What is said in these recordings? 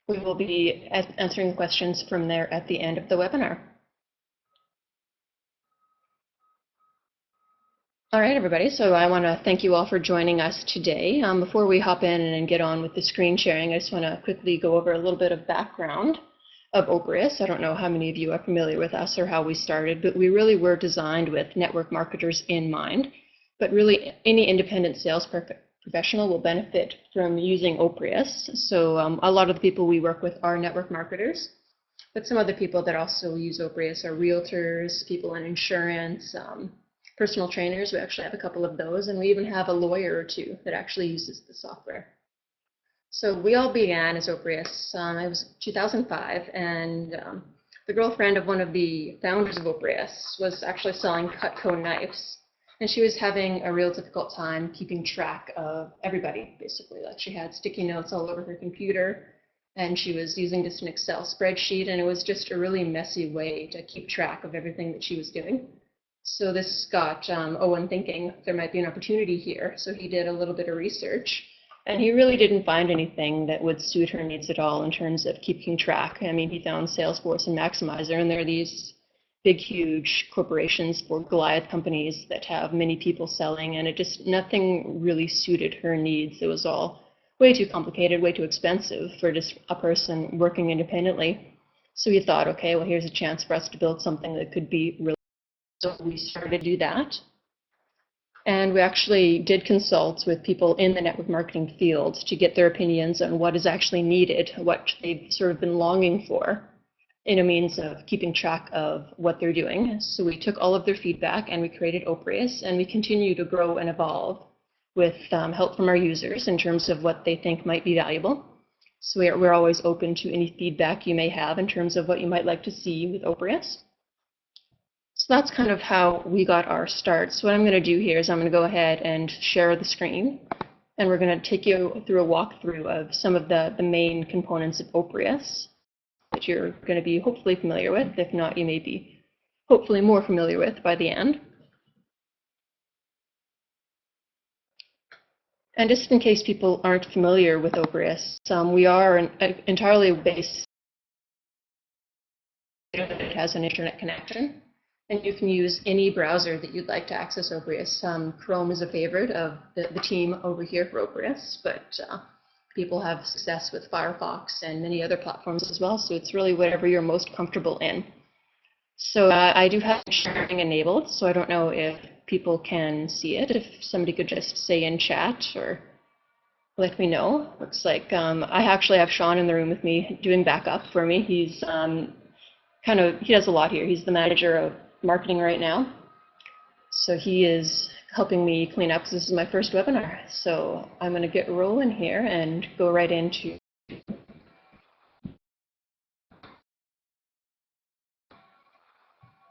We will be answering questions from there at the end of the webinar. All right, everybody, so I want to thank you all for joining us today. Before we hop in and get on with the screen sharing, I just want to quickly go over a little bit of background of Oprius. I don't know how many of you are familiar with us or how we started, but we really were designed with network marketers in mind. But really, any independent sales professional will benefit from using Oprius. So a lot of the people we work with are network marketers, but some other people that also use Oprius are realtors, people in insurance, personal trainers. We actually have a couple of those, and we even have a lawyer or two that actually uses the software. So we all began as Oprius. It was 2005, and the girlfriend of one of the founders of Oprius was actually selling Cutco knives, and she was having a real difficult time keeping track of everybody, basically. Like, she had sticky notes all over her computer, and she was using just an Excel spreadsheet, and it was just a really messy way to keep track of everything that she was doing. So this got Owen thinking there might be an opportunity here. So he did a little bit of research, and he really didn't find anything that would suit her needs at all in terms of keeping track. I mean, he found Salesforce and Maximizer, and they're these big, huge corporations for Goliath companies that have many people selling, and nothing really suited her needs. It was all way too complicated, way too expensive for just a person working independently. So he thought, okay, well, here's a chance for us to build something that could be really. So we started to do that. And we actually did consult with people in the network marketing field to get their opinions on what is actually needed, what they've sort of been longing for in a means of keeping track of what they're doing. So we took all of their feedback and we created Oprius, and we continue to grow and evolve with help from our users in terms of what they think might be valuable. So we're always open to any feedback you may have in terms of what you might like to see with Oprius. So that's kind of how we got our start. So what I'm going to do here is I'm going to go ahead and share the screen, and we're going to take you through a walkthrough of some of the main components of Oprius that you're going to be hopefully familiar with. If not, you may be hopefully more familiar with by the end. And just in case people aren't familiar with Oprius, we are entirely based. It has an internet connection, and you can use any browser that you'd like to access Oprius. Chrome is a favorite of the team over here for Oprius, but people have success with Firefox and many other platforms as well, so it's really whatever you're most comfortable in. So I do have sharing enabled, so I don't know if people can see it. If somebody could just say in chat or let me know. Looks like I actually have Sean in the room with me doing backup for me. He's he does a lot here. He's the manager of marketing right now. So he is helping me clean up because this is my first webinar. So I'm going to get rolling here and go right into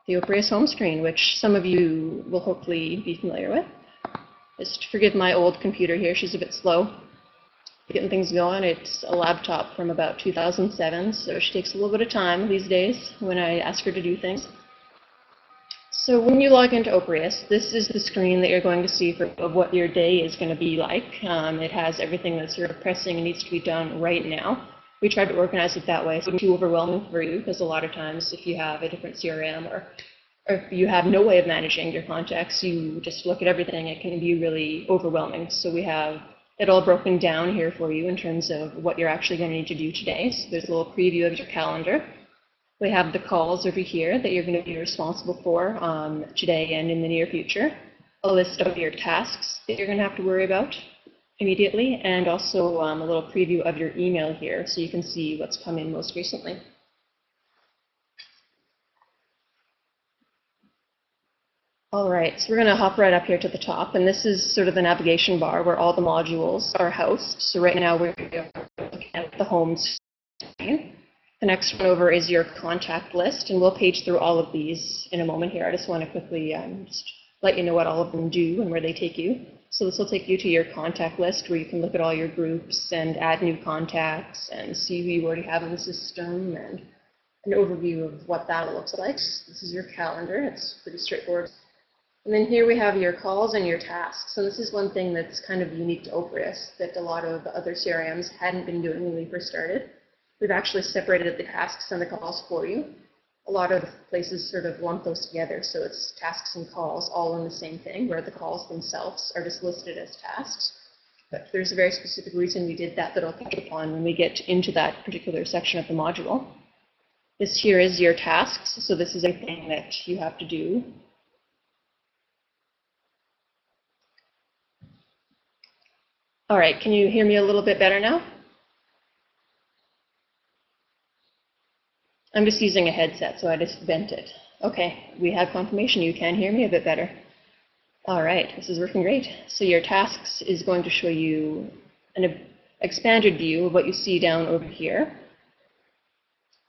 the Oprius home screen, which some of you will hopefully be familiar with. Just forgive my old computer here. She's a bit slow getting things going. It's a laptop from about 2007, so she takes a little bit of time these days when I ask her to do things. So when you log into Oprius, this is the screen that you're going to see of what your day is going to be like. It has everything that's sort of pressing and needs to be done right now. We tried to organize it that way so it's too overwhelming for you, because a lot of times if you have a different CRM or if you have no way of managing your contacts, you just look at everything, it can be really overwhelming. So we have it all broken down here for you in terms of what you're actually going to need to do today. So there's a little preview of your calendar. We have the calls over here that you're going to be responsible for today and in the near future. A list of your tasks that you're going to have to worry about immediately, and also a little preview of your email here so you can see what's come in most recently. All right, so we're going to hop right up here to the top, and this is sort of the navigation bar where all the modules are housed. So right now we're looking at the home screen. The next one over is your contact list, and we'll page through all of these in a moment here. I just want to quickly just let you know what all of them do and where they take you. So this will take you to your contact list where you can look at all your groups and add new contacts and see who you already have in the system, and an overview of what that looks like. This is your calendar. It's pretty straightforward. And then here we have your calls and your tasks. So this is one thing that's kind of unique to Oprius that a lot of other CRMs hadn't been doing when we first started. we've actually separated the tasks and the calls for you. A lot of places sort of lump those together, so it's tasks and calls all in the same thing, where the calls themselves are just listed as tasks. But there's a very specific reason we did that I'll touch upon when we get into that particular section of the module. This here is your tasks, so this is everything that you have to do. All right, can you hear me a little bit better now? I'm just using a headset, so I just bent it. Okay, we have confirmation you can hear me a bit better. All right, this is working great. So your tasks is going to show you an expanded view of what you see down over here.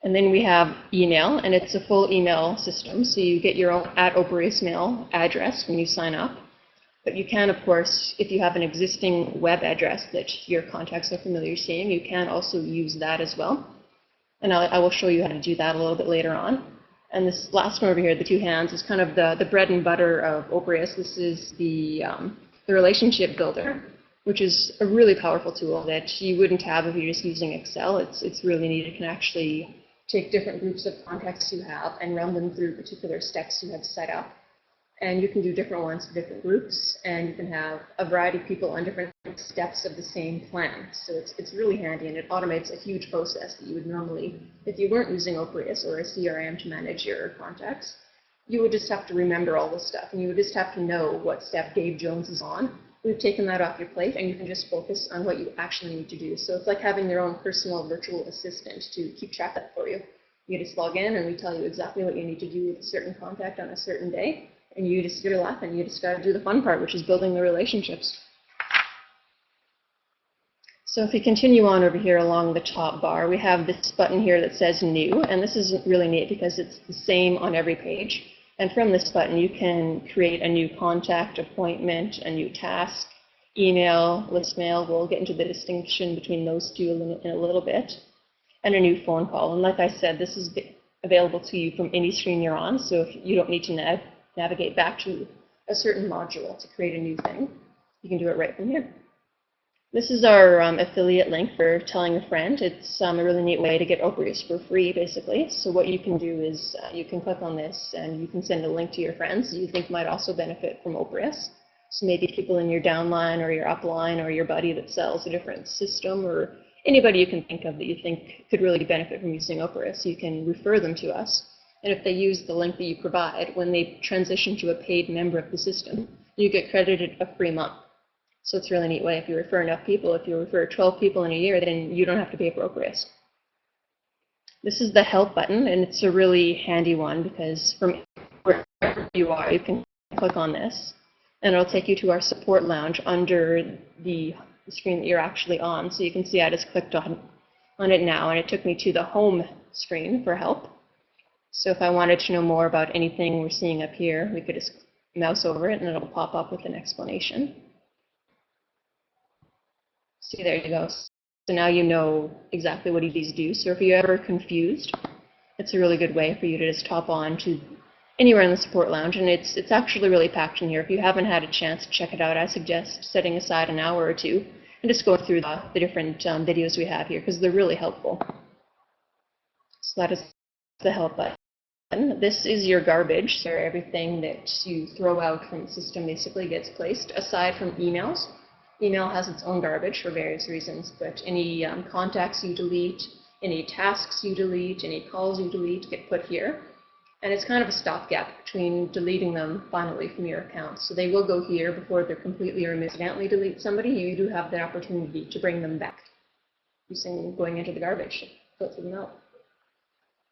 And then we have email, and it's a full email system, so you get your own @Oprius mail address when you sign up. But you can, of course, if you have an existing web address that your contacts are familiar seeing, you can also use that as well. And I will show you how to do that a little bit later on. And this last one over here, the two hands, is kind of the bread and butter of Oprius. This is the relationship builder, which is a really powerful tool that you wouldn't have if you're just using Excel. It's really neat. It can actually take different groups of contacts you have and run them through particular steps you have set up. And you can do different ones for different groups, and you can have a variety of people on different steps of the same plan. So it's really handy, and it automates a huge process that you would normally, if you weren't using Oprius or a CRM to manage your contacts, you would just have to remember all this stuff, and you would just have to know what step Dave Jones is on. We've taken that off your plate, and you can just focus on what you actually need to do. So it's like having your own personal virtual assistant to keep track of that for you. You just log in, and we tell you exactly what you need to do with a certain contact on a certain day. And you just get a laugh, and you just got to do the fun part, which is building the relationships. So if we continue on over here along the top bar, we have this button here that says New, and this is really neat because it's the same on every page. And from this button, you can create a new contact, appointment, a new task, email, list mail. We'll get into the distinction between those two in a little bit, and a new phone call. And like I said, this is available to you from any screen you're on, so if you don't need to navigate back to a certain module to create a new thing, you can do it right from here. This is our affiliate link for telling a friend. It's a really neat way to get Oprius for free, basically. So what you can do is you can click on this, and you can send a link to your friends you think might also benefit from Oprius. So maybe people in your downline or your upline or your buddy that sells a different system, or anybody you can think of that you think could really benefit from using Oprius. You can refer them to us. And if they use the link that you provide, when they transition to a paid member of the system, you get credited a free month. So it's a really neat way. If you refer enough people, if you refer 12 people in a year, then you don't have to pay for Oprius. This is the help button, and it's a really handy one because from wherever you are, you can click on this, and it'll take you to our support lounge under the screen that you're actually on. So you can see I just clicked on it now, and it took me to the home screen for help. So if I wanted to know more about anything we're seeing up here, we could just mouse over it, and it'll pop up with an explanation. See, there you go. So now you know exactly what these do. So if you're ever confused, it's a really good way for you to just hop on to anywhere in the support lounge, and it's actually really packed in here. If you haven't had a chance to check it out, I suggest setting aside an hour or two and just going through the different videos we have here, because they're really helpful. So that is the help button. This is your garbage, so everything that you throw out from the system basically gets placed, aside from emails. Email has its own garbage for various reasons, but any contacts you delete, any tasks you delete, any calls you delete get put here. And it's kind of a stopgap between deleting them finally from your account. So they will go here before they're completely or accidentally delete somebody. You do have the opportunity to bring them back using going into the garbage, filter them out.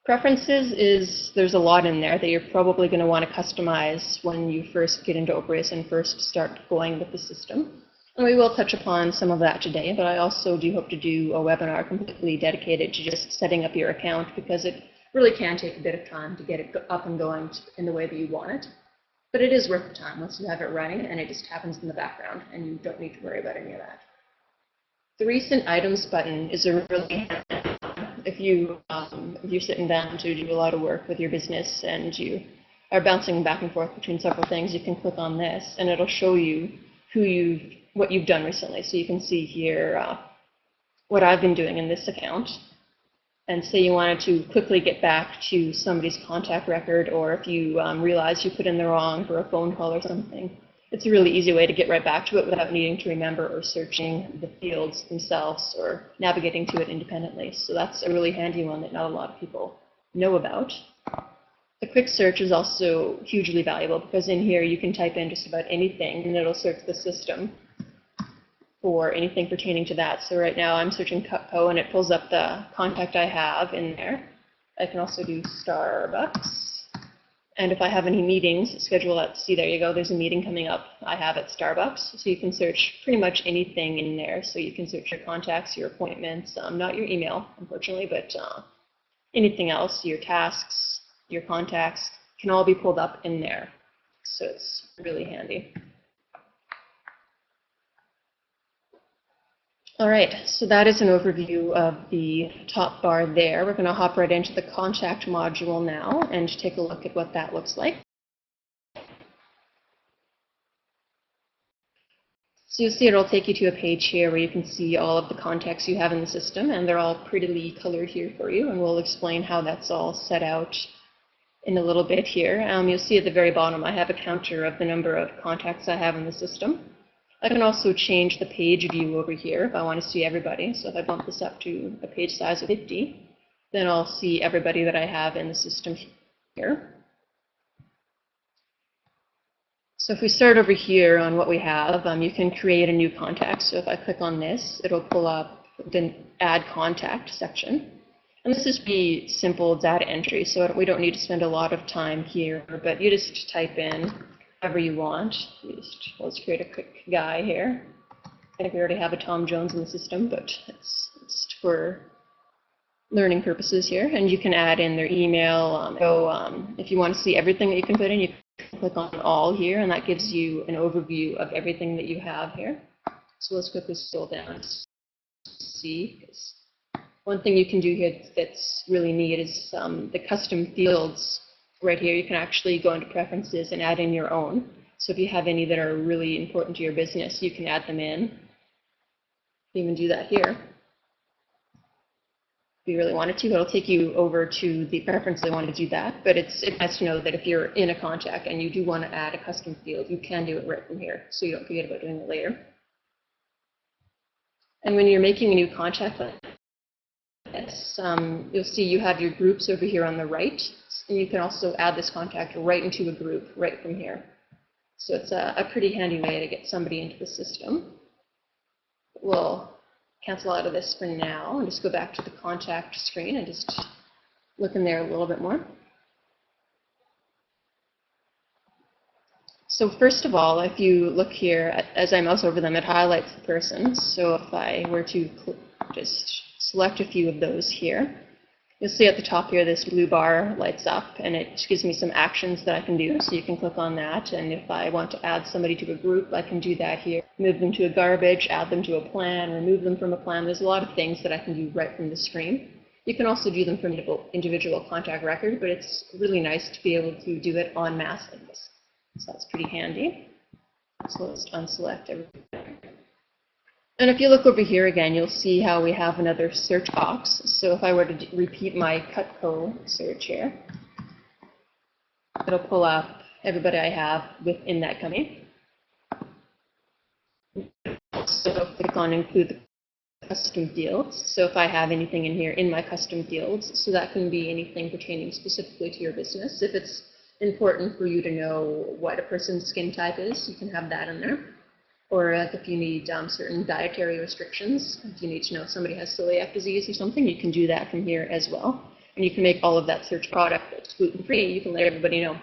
Preferences is, there's a lot in there that you're probably going to want to customize when you first get into Oprius and first start going with the system. And we will touch upon some of that today, but I also do hope to do a webinar completely dedicated to just setting up your account, because it really can take a bit of time to get it up and going in the way that you want it. But it is worth the time once you have it running, and it just happens in the background, and you don't need to worry about any of that. The recent items button is a really if you're sitting down to do a lot of work with your business and you are bouncing back and forth between several things, you can click on this, and it'll show you what you've done recently. So you can see here what I've been doing in this account. and say you wanted to quickly get back to somebody's contact record, or if you realize you put in the wrong for a phone call or something, it's a really easy way to get right back to it without needing to remember or searching the fields themselves or navigating to it independently. So that's a really handy one that not a lot of people know about. The quick search is also hugely valuable because in here you can type in just about anything and it'll search the system for anything pertaining to that. So right now I'm searching Cutco and it pulls up the contact I have in there. I can also do Starbucks. And if I have any meetings scheduled at, see, there you go, there's a meeting coming up I have at Starbucks. So you can search pretty much anything in there. So you can search your contacts, your appointments, not your email, unfortunately, but anything else, your tasks, your contacts, can all be pulled up in there. So it's really handy. All right, so that is an overview of the top bar there. We're going to hop right into the contact module now and take a look at what that looks like. So you'll see it'll take you to a page here where you can see all of the contacts you have in the system, and they're all prettily colored here for you, and we'll explain how that's all set out in a little bit here. You'll see at the very bottom I have a counter of the number of contacts I have in the system. I can also change the page view over here if I want to see everybody. So if I bump this up to a page size of 50, then I'll see everybody that I have in the system here. So if we start over here on what we have, you can create a new contact. So if I click on this, it'll pull up the Add Contact section. And this is pretty simple data entry, so we don't need to spend a lot of time here, but you just type in whatever you want. Let's create a quick guy here. I think we already have a Tom Jones in the system, but it's for learning purposes here. And you can add in their email. If you want to see everything that you can put in, you can click on all here, and that gives you an overview of everything that you have here. So let's quickly scroll down to see. One thing you can do here that's really neat is the custom fields. Right here, you can actually go into preferences and add in your own. So if you have any that are really important to your business, you can add them in. You can even do that here. If you really wanted to, it'll take you over to the preference they want to do that. But it's nice to know that if you're in a contact and you do want to add a custom field, you can do it right from here, so you don't forget about doing it later. And when you're making a new contact like this, you'll see you have your groups over here on the right. And you can also add this contact right into a group right from here. So it's a pretty handy way to get somebody into the system. We'll cancel out of this for now and just go back to the contact screen and just look in there a little bit more. So first of all, if you look here, as I mouse over them, it highlights the person. So if I were to just select a few of those here, you'll see at the top here this blue bar lights up and it gives me some actions that I can do. So you can click on that, and if I want to add somebody to a group, I can do that here. Move them to a garbage, add them to a plan, remove them from a plan. There's a lot of things that I can do right from the screen. You can also do them from individual contact record, but it's really nice to be able to do it en masse like this. So that's pretty handy. So let's unselect everything. And if you look over here again, you'll see how we have another search box. So if I were to repeat my Cutco search here, it'll pull up everybody I have within that company. So click on Include the Custom Fields. So if I have anything in here in my custom fields, so that can be anything pertaining specifically to your business. If it's important for you to know what a person's skin type is, you can have that in there. Or if you need certain dietary restrictions, if you need to know if somebody has celiac disease or something, you can do that from here as well. And you can make all of that search product that's gluten-free. You can let everybody know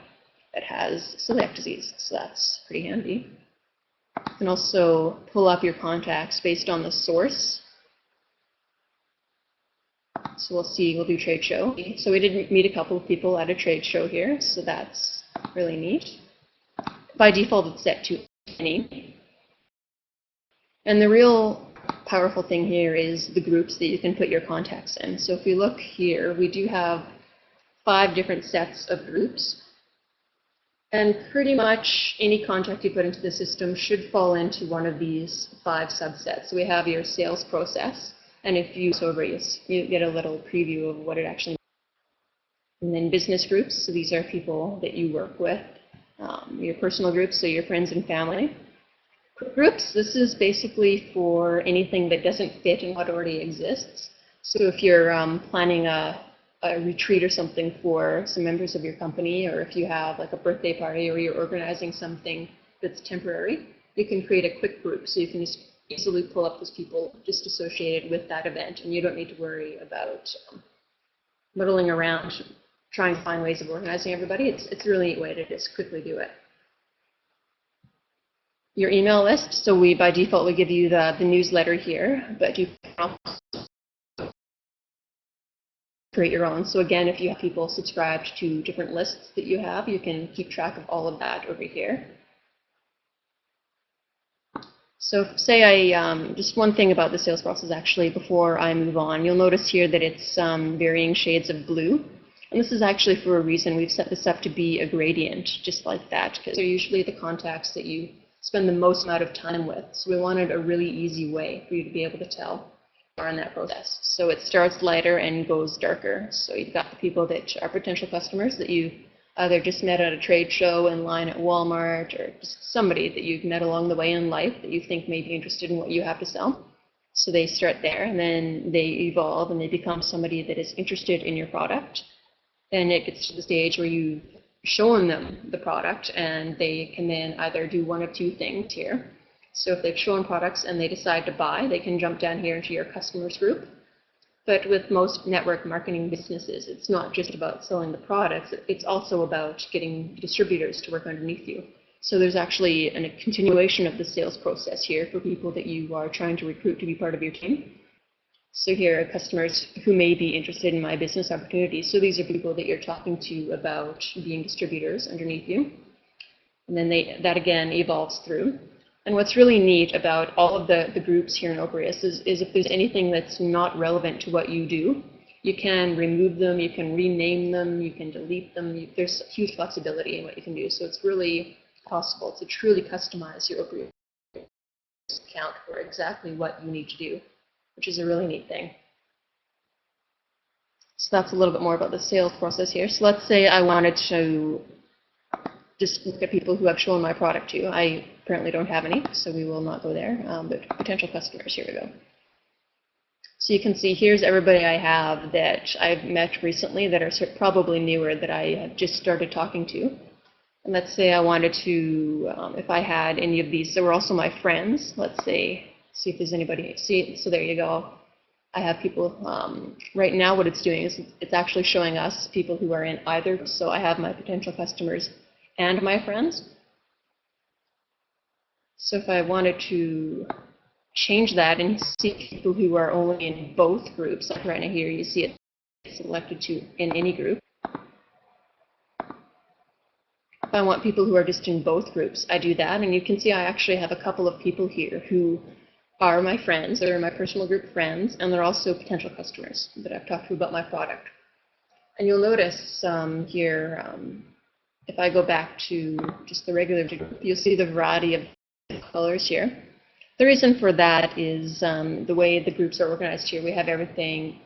that has celiac disease. So that's pretty handy. You can also pull up your contacts based on the source. So we'll do trade show. So we did meet a couple of people at a trade show here, so that's really neat. By default, it's set to any. And the real powerful thing here is the groups that you can put your contacts in. So if you look here, we do have 5 different sets of groups. And pretty much any contact you put into the system should fall into one of these 5 subsets. So we have your sales process, And if you go over, you get a little preview of what it actually means. And then business groups, so these are people that you work with. Your personal groups, so your friends and family. Groups, this is basically for anything that doesn't fit in what already exists. So if you're planning a retreat or something for some members of your company, or if you have like a birthday party or you're organizing something that's temporary, you can create a quick group. So you can just easily pull up those people just associated with that event, and you don't need to worry about muddling around trying to find ways of organizing everybody. It's a really neat way to just quickly do it. Your email list, so by default we give you the newsletter here, but you can also create your own. So again, if you have people subscribed to different lists that you have, you can keep track of all of that over here. So say just one thing about the sales process actually before I move on, you'll notice here that it's varying shades of blue. And this is actually for a reason. We've set this up to be a gradient, just like that, because they're usually the contacts that you spend the most amount of time with. So we wanted a really easy way for you to be able to tell in that process. So it starts lighter and goes darker. So you've got the people that are potential customers that you either just met at a trade show, in line at Walmart, or just somebody that you've met along the way in life that you think may be interested in what you have to sell. So they start there, and then they evolve and they become somebody that is interested in your product. And it gets to the stage where you've shown them the product, and they can then either do one of two things here. So if they've shown products and they decide to buy, they can jump down here into your customers group. But with most network marketing businesses, it's not just about selling the products, it's also about getting distributors to work underneath you. So there's actually a continuation of the sales process here for people that you are trying to recruit to be part of your team. So here are customers who may be interested in my business opportunities. So these are people that you're talking to about being distributors underneath you. And then that again evolves through. And what's really neat about all of the groups here in Oprius is if there's anything that's not relevant to what you do, you can remove them, you can rename them, you can delete them. There's huge flexibility in what you can do. So it's really possible to truly customize your Oprius account for exactly what you need to do, which is a really neat thing. So that's a little bit more about the sales process here. So let's say I wanted to just look at people who have shown my product to. I currently don't have any, so we will not go there, but potential customers, here we go. So you can see here's everybody I have that I've met recently that are probably newer that I have just started talking to. And let's say I wanted to, if I had any of these, so were also my friends, let's say, see if there's anybody, so there you go. I have people, right now what it's doing is it's actually showing us people who are in either, so I have my potential customers and my friends. So if I wanted to change that and see people who are only in both groups, like right now here you see it selected to in any group. If I want people who are just in both groups, I do that, and you can see I actually have a couple of people here who are my friends. They're my personal group friends, and they're also potential customers that I've talked to about my product. And you'll notice here, if I go back to just the regular group, you'll see the variety of colors here. The reason for that is the way the groups are organized here. We have everything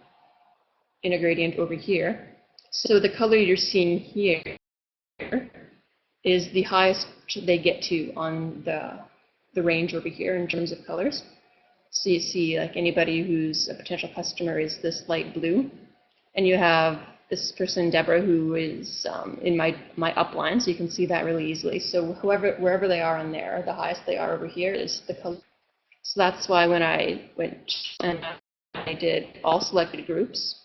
in a gradient over here. So the color you're seeing here is the highest they get to on the range over here in terms of colors. So you see like anybody who's a potential customer is this light blue. And you have this person, Deborah, who is in my upline, so you can see that really easily. So wherever they are on there, the highest they are over here is the color. So that's why when I went and I did all selected groups,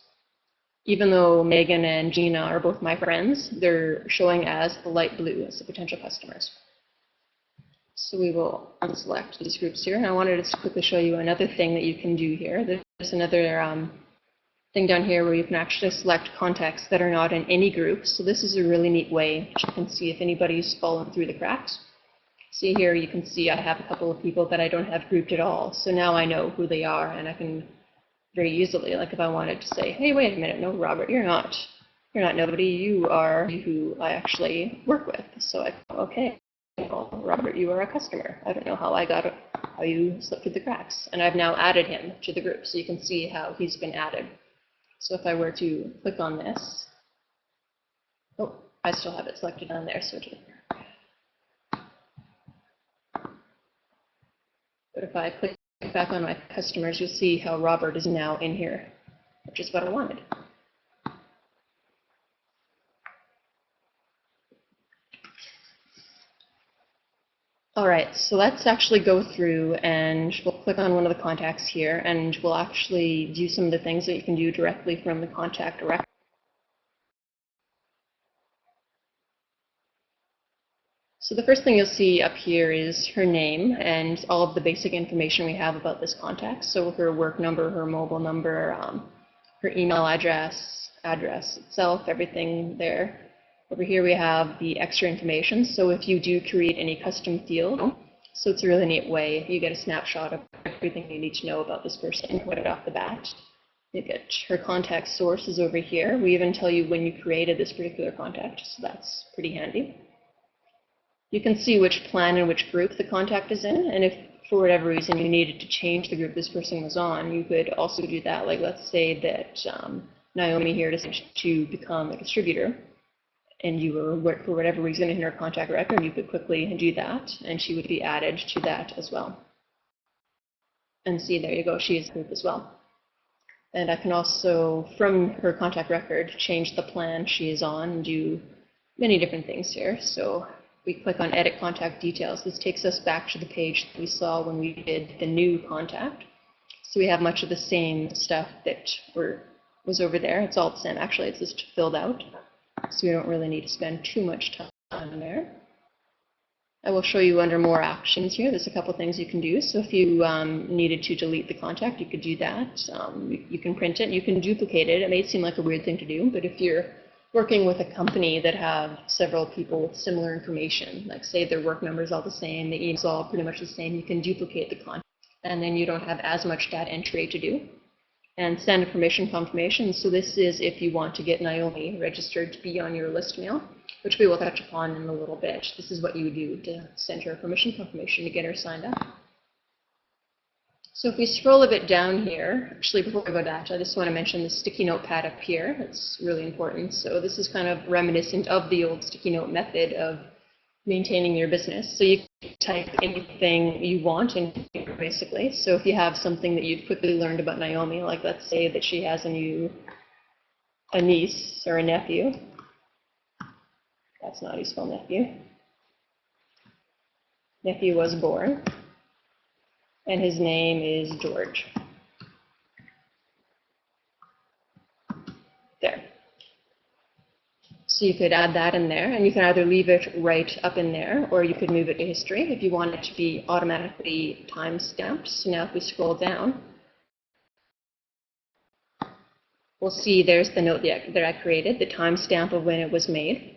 even though Megan and Gina are both my friends, they're showing as the light blue as the potential customers. So we will unselect these groups here. And I wanted to just quickly show you another thing that you can do here. There's another thing down here where you can actually select contacts that are not in any group. So this is a really neat way you can see if anybody's fallen through the cracks. See here, you can see I have a couple of people that I don't have grouped at all. So now I know who they are, and I can very easily, like if I wanted to say, hey, wait a minute, no, Robert, you're not nobody, you are who I actually work with. So I go, okay. example, Robert, you are a customer. I don't know how you slipped through the cracks. And I've now added him to the group, so you can see how he's been added. So if I were to click on this, oh, I still have it selected on there, so but if I click back on my customers, you'll see how Robert is now in here, which is what I wanted. All right, so let's actually go through and we'll click on one of the contacts here, and we'll actually do some of the things that you can do directly from the contact record. So the first thing you'll see up here is her name and all of the basic information we have about this contact. So her work number, her mobile number, her email address itself, everything there. Over here we have the extra information. So if you do create any custom field, so it's a really neat way. You get a snapshot of everything you need to know about this person right off the bat. You get her contact source is over here. We even tell you when you created this particular contact, so that's pretty handy. You can see which plan and which group the contact is in, and if for whatever reason you needed to change the group this person was on, you could also do that. Like let's say that Naomi here decided to become a distributor, and you were, for whatever reason, in her contact record, you could quickly do that, and she would be added to that as well. And see, there you go, she is a group as well. And I can also, from her contact record, change the plan she is on and do many different things here. So we click on Edit Contact Details. This takes us back to the page that we saw when we did the new contact. So we have much of the same stuff that was over there. It's all the same. Actually, it's just filled out. So we don't really need to spend too much time there. I will show you under More Actions here. There's a couple things you can do. So if you needed to delete the contact, you could do that. You can print it. You can duplicate it. It may seem like a weird thing to do, but if you're working with a company that have several people with similar information, like say their work number is all the same, the email is all pretty much the same, you can duplicate the contact, and then you don't have as much data entry to do. And send permission confirmation. So this is if you want to get Naomi registered to be on your list mail, which we will touch upon in a little bit. This is what you would do to send her permission confirmation to get her signed up. So if we scroll a bit down here, actually before I go to that, I just want to mention the sticky note pad up here. It's really important. So this is kind of reminiscent of the old sticky note method of maintaining your business. So you can type anything you want in here, basically. So if you have something that you've quickly learned about Naomi, like let's say that she has a niece or a nephew. That's not how you spell nephew. Nephew was born, and his name is George. There. So you could add that in there, and you can either leave it right up in there, or you could move it to history if you want it to be automatically time-stamped. So now if we scroll down, we'll see there's the note that I created, the timestamp of when it was made.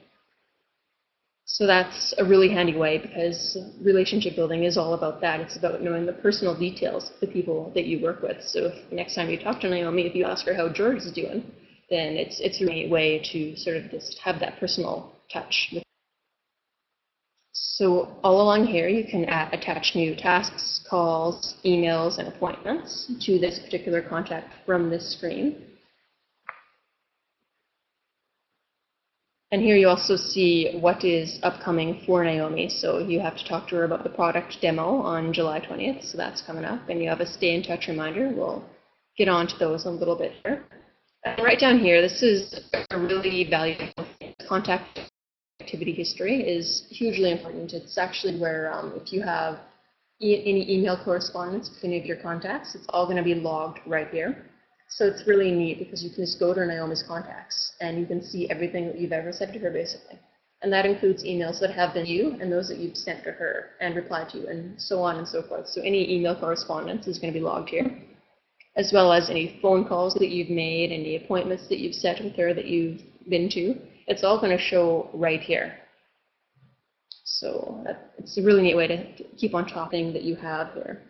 So that's a really handy way because relationship building is all about that. It's about knowing the personal details of the people that you work with. So if next time you talk to Naomi, if you ask her how George is doing, then it's a great way to sort of just have that personal touch. So all along here, you can attach new tasks, calls, emails, and appointments to this particular contact from this screen. And here you also see what is upcoming for Naomi. So you have to talk to her about the product demo on July 20th, so that's coming up. And you have a stay in touch reminder. We'll get on to those a little bit here. And right down here, this is a really valuable thing. Contact activity history is hugely important. It's actually where if you have any email correspondence with any of your contacts, it's all going to be logged right here. So it's really neat because you can just go to Naomi's contacts and you can see everything that you've ever said to her, basically. And that includes emails that have been you and those that you've sent to her and replied to, and so on and so forth. So any email correspondence is going to be logged here, as well as any phone calls that you've made, any appointments that you've set with her that you've been to. It's all going to show right here. So it's a really neat way to keep on top of things that you have here.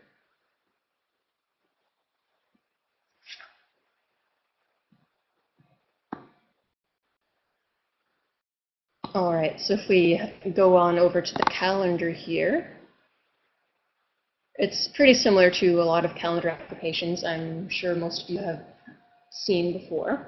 All right, so if we go on over to the calendar here, it's pretty similar to a lot of calendar applications I'm sure most of you have seen before.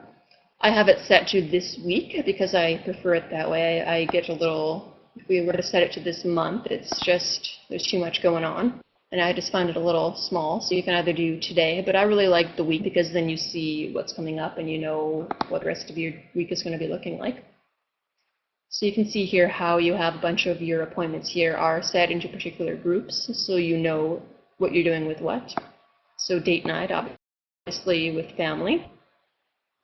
I have it set to this week because I prefer it that way. I get a little, if we were to set it to this month, it's just, there's too much going on. And I just find it a little small, so you can either do today, but I really like the week because then you see what's coming up and you know what the rest of your week is going to be looking like. So you can see here how you have a bunch of your appointments here are set into particular groups, so you know what you're doing with what. So date night, obviously with family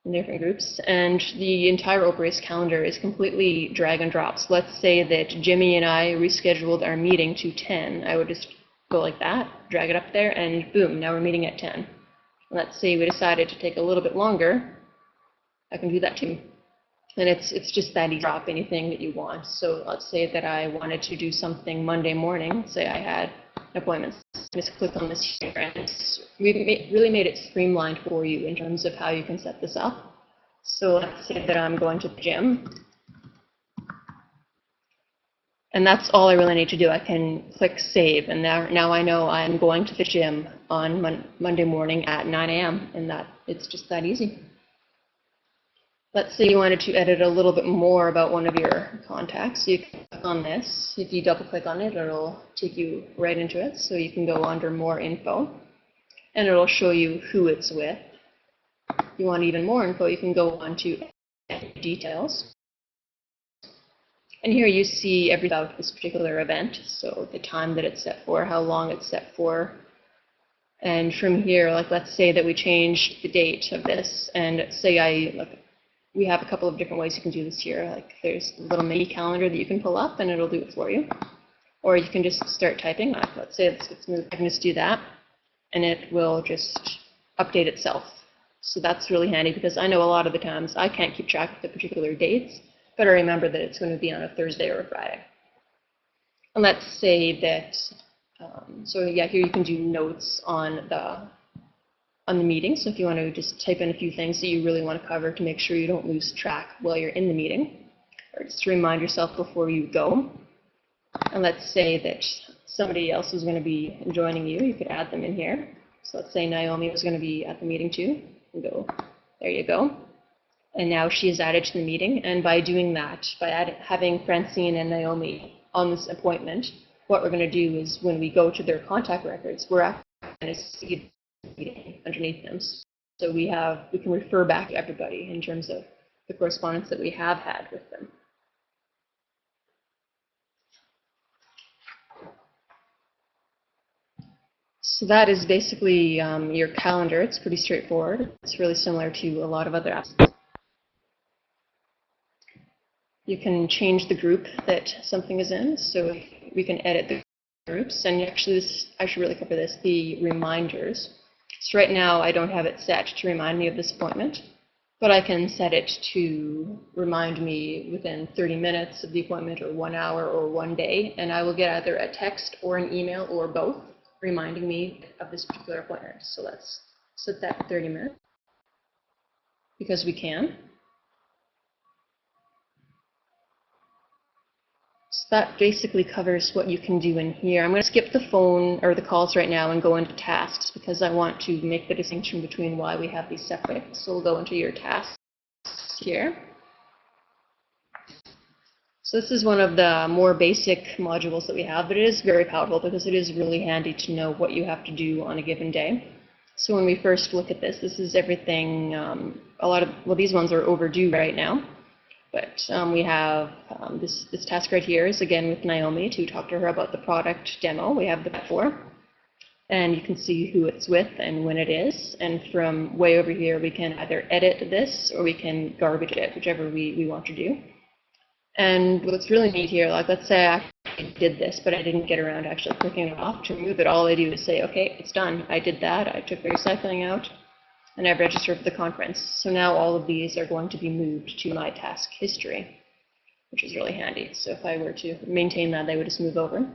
in different groups, and the entire Oprius calendar is completely drag and drop. So let's say that Jimmy and I rescheduled our meeting to 10. I would just go like that, drag it up there, and boom, now we're meeting at 10. And let's say we decided to take a little bit longer, I can do that too. And it's just that you drop anything that you want. So let's say that I wanted to do something Monday morning, say I had an appointment, just click on this here, and we've really made it streamlined for you in terms of how you can set this up. So let's say that I'm going to the gym, and that's all I really need to do. I can click save, and now I know I'm going to the gym on Monday morning at 9 a.m., and it's just that easy. Let's say you wanted to edit a little bit more about one of your contacts. You can click on this. If you double click on it, it'll take you right into it. So you can go under more info, and it'll show you who it's with. If you want even more info, you can go on to edit details. And here you see everything about this particular event. So the time that it's set for, how long it's set for. And from here, like let's say that we changed the date of this, and say we have a couple of different ways you can do this here. Like there's a little mini calendar that you can pull up and it'll do it for you. Or you can just start typing. Let's say it's moved. I can just do that and it will just update itself. So that's really handy because I know a lot of the times I can't keep track of the particular dates, but I remember that it's going to be on a Thursday or a Friday. And let's say that, so yeah, here you can do notes on the meeting. So if you want to just type in a few things that you really want to cover to make sure you don't lose track while you're in the meeting, or just to remind yourself before you go. And let's say that somebody else is going to be joining you. You could add them in here. So let's say Naomi was going to be at the meeting too. And go, there you go. And now she is added to the meeting. And by doing that, by having Francine and Naomi on this appointment, what we're going to do is when we go to their contact records, we're actually going to see underneath them. So we can refer back to everybody in terms of the correspondence that we have had with them. So that is basically your calendar. It's pretty straightforward. It's really similar to a lot of other apps. You can change the group that something is in, so we can edit the groups. And actually, I should really cover this, the reminders. So right now, I don't have it set to remind me of this appointment, but I can set it to remind me within 30 minutes of the appointment, or 1 hour, or 1 day, and I will get either a text or an email or both reminding me of this particular appointment. So let's set that for 30 minutes because we can. So that basically covers what you can do in here. I'm going to skip the phone or the calls right now and go into tasks because I want to make the distinction between why we have these separate. So we'll go into your tasks here. So this is one of the more basic modules that we have, but it is very powerful because it is really handy to know what you have to do on a given day. So when we first look at this, this is everything, these ones are overdue right now. But we have this task right here is again with Naomi to talk to her about the product demo. We have the before, and you can see who it's with and when it is. And from way over here, we can either edit this or we can garbage it, whichever we want to do. And what's really neat here, like let's say I actually did this, but I didn't get around to actually clicking it off. To remove it, all I do is say, okay, it's done. I did that. I took the recycling out. And I've registered for the conference. So now all of these are going to be moved to my task history, which is really handy. So if I were to maintain that, they would just move over.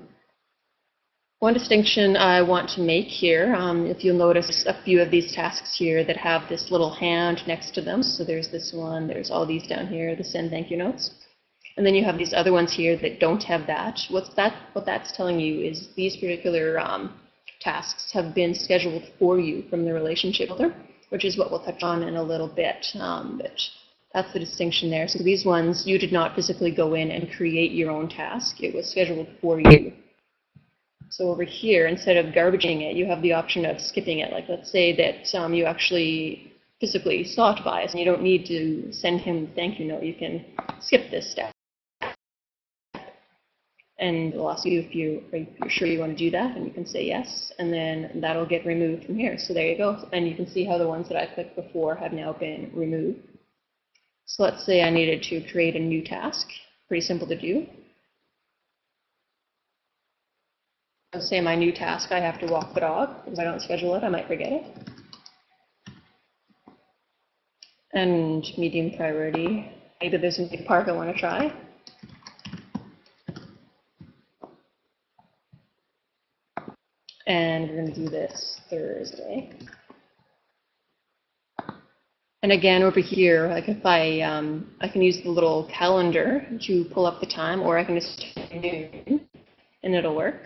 One distinction I want to make here, if you'll notice a few of these tasks here that have this little hand next to them. So there's this one, there's all these down here, the send thank you notes. And then you have these other ones here that don't have that. What that's telling you is these particular tasks have been scheduled for you from the relationship builder, which is what we'll touch on in a little bit. But that's the distinction there. So these ones, you did not physically go in and create your own task. It was scheduled for you. So over here, instead of garbaging it, you have the option of skipping it. Like let's say that you actually physically saw Tobias and you don't need to send him the thank you note. You can skip this step. And it'll ask you if you're sure you want to do that, and you can say yes, and then that'll get removed from here. So there you go. And you can see how the ones that I clicked before have now been removed. So let's say I needed to create a new task. Pretty simple to do. Let's say my new task, I have to walk the dog. If I don't schedule it, I might forget it. And medium priority. Maybe there's a big park I want to try. And we're going to do this Thursday. And again, over here, like if I can use the little calendar to pull up the time, or I can just type noon, and it'll work.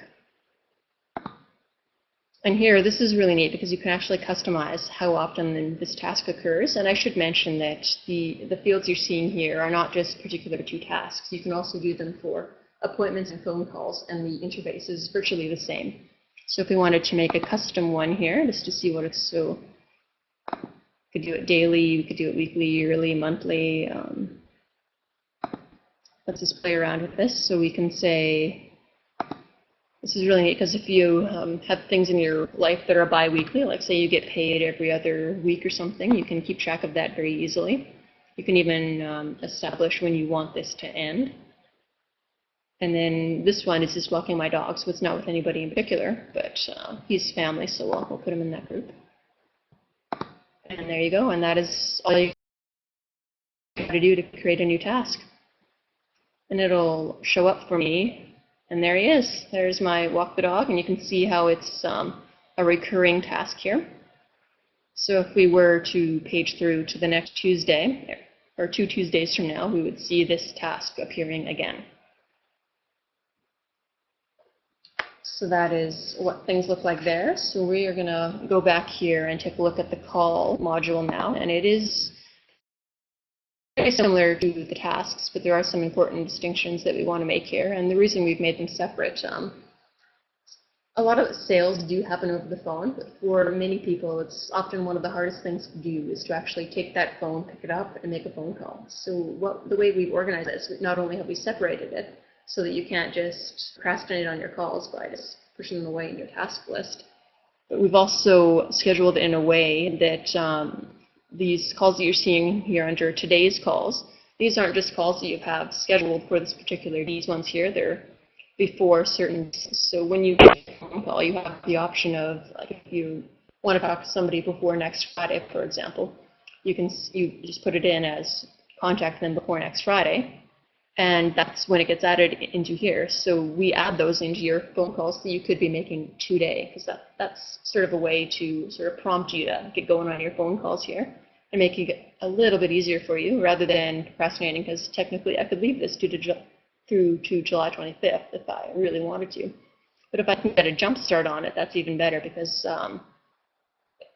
And here, this is really neat because you can actually customize how often this task occurs. And I should mention that the fields you're seeing here are not just particular to tasks. You can also do them for appointments and phone calls, and the interface is virtually the same. So if we wanted to make a custom one here, just to see what it's, so you could do it daily, you could do it weekly, yearly, monthly. Let's just play around with this. So we can say, this is really neat because if you have things in your life that are bi-weekly, like say you get paid every other week or something, you can keep track of that very easily. You can even establish when you want this to end. And then this one is just walking my dog, so it's not with anybody in particular, but he's family, so we'll put him in that group. And there you go, and that is all you have to do to create a new task. And it'll show up for me, and there he is. There's my walk the dog, and you can see how it's a recurring task here. So if we were to page through to the next Tuesday, or 2 Tuesdays from now, we would see this task appearing again. So that is what things look like there. So we are going to go back here and take a look at the call module now. And it is very similar to the tasks, but there are some important distinctions that we want to make here. And the reason we've made them separate, a lot of sales do happen over the phone, but for many people, it's often one of the hardest things to do is to actually take that phone, pick it up, and make a phone call. So the way we've organized this, not only have we separated it, so that you can't just procrastinate on your calls by just pushing them away in your task list. But we've also scheduled it in a way that these calls that you're seeing here under today's calls, these aren't just calls that you have scheduled for this particular, these ones here, they're before certain, so when you get a phone call, you have the option of, like if you want to talk to somebody before next Friday, for example, you just put it in as contact them before next Friday. And that's when it gets added into here. So we add those into your phone calls that you could be making today, because that's sort of a way to sort of prompt you to get going on your phone calls here and make it a little bit easier for you rather than procrastinating, because technically I could leave this through to July 25th if I really wanted to. But if I can get a jump start on it, that's even better, because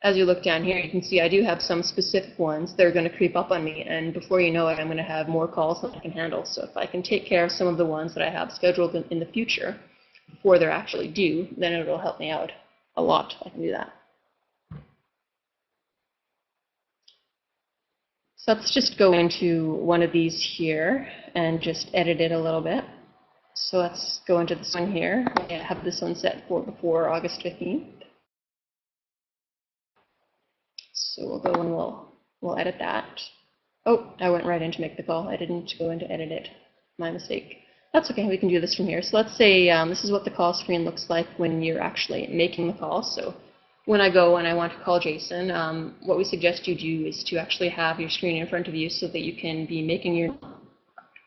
as you look down here, you can see I do have some specific ones that are going to creep up on me, and before you know it, I'm going to have more calls than I can handle. So if I can take care of some of the ones that I have scheduled in the future before they're actually due, then it'll help me out a lot if I can do that. So let's just go into one of these here and just edit it a little bit. So let's go into this one here. I have this one set for before August 15th. So we'll go and we'll edit that. Oh, I went right in to make the call. I didn't go in to edit it. My mistake. That's okay, we can do this from here. So let's say this is what the call screen looks like when you're actually making the call. So when I go and I want to call Jason, what we suggest you do is to actually have your screen in front of you so that you can be making your...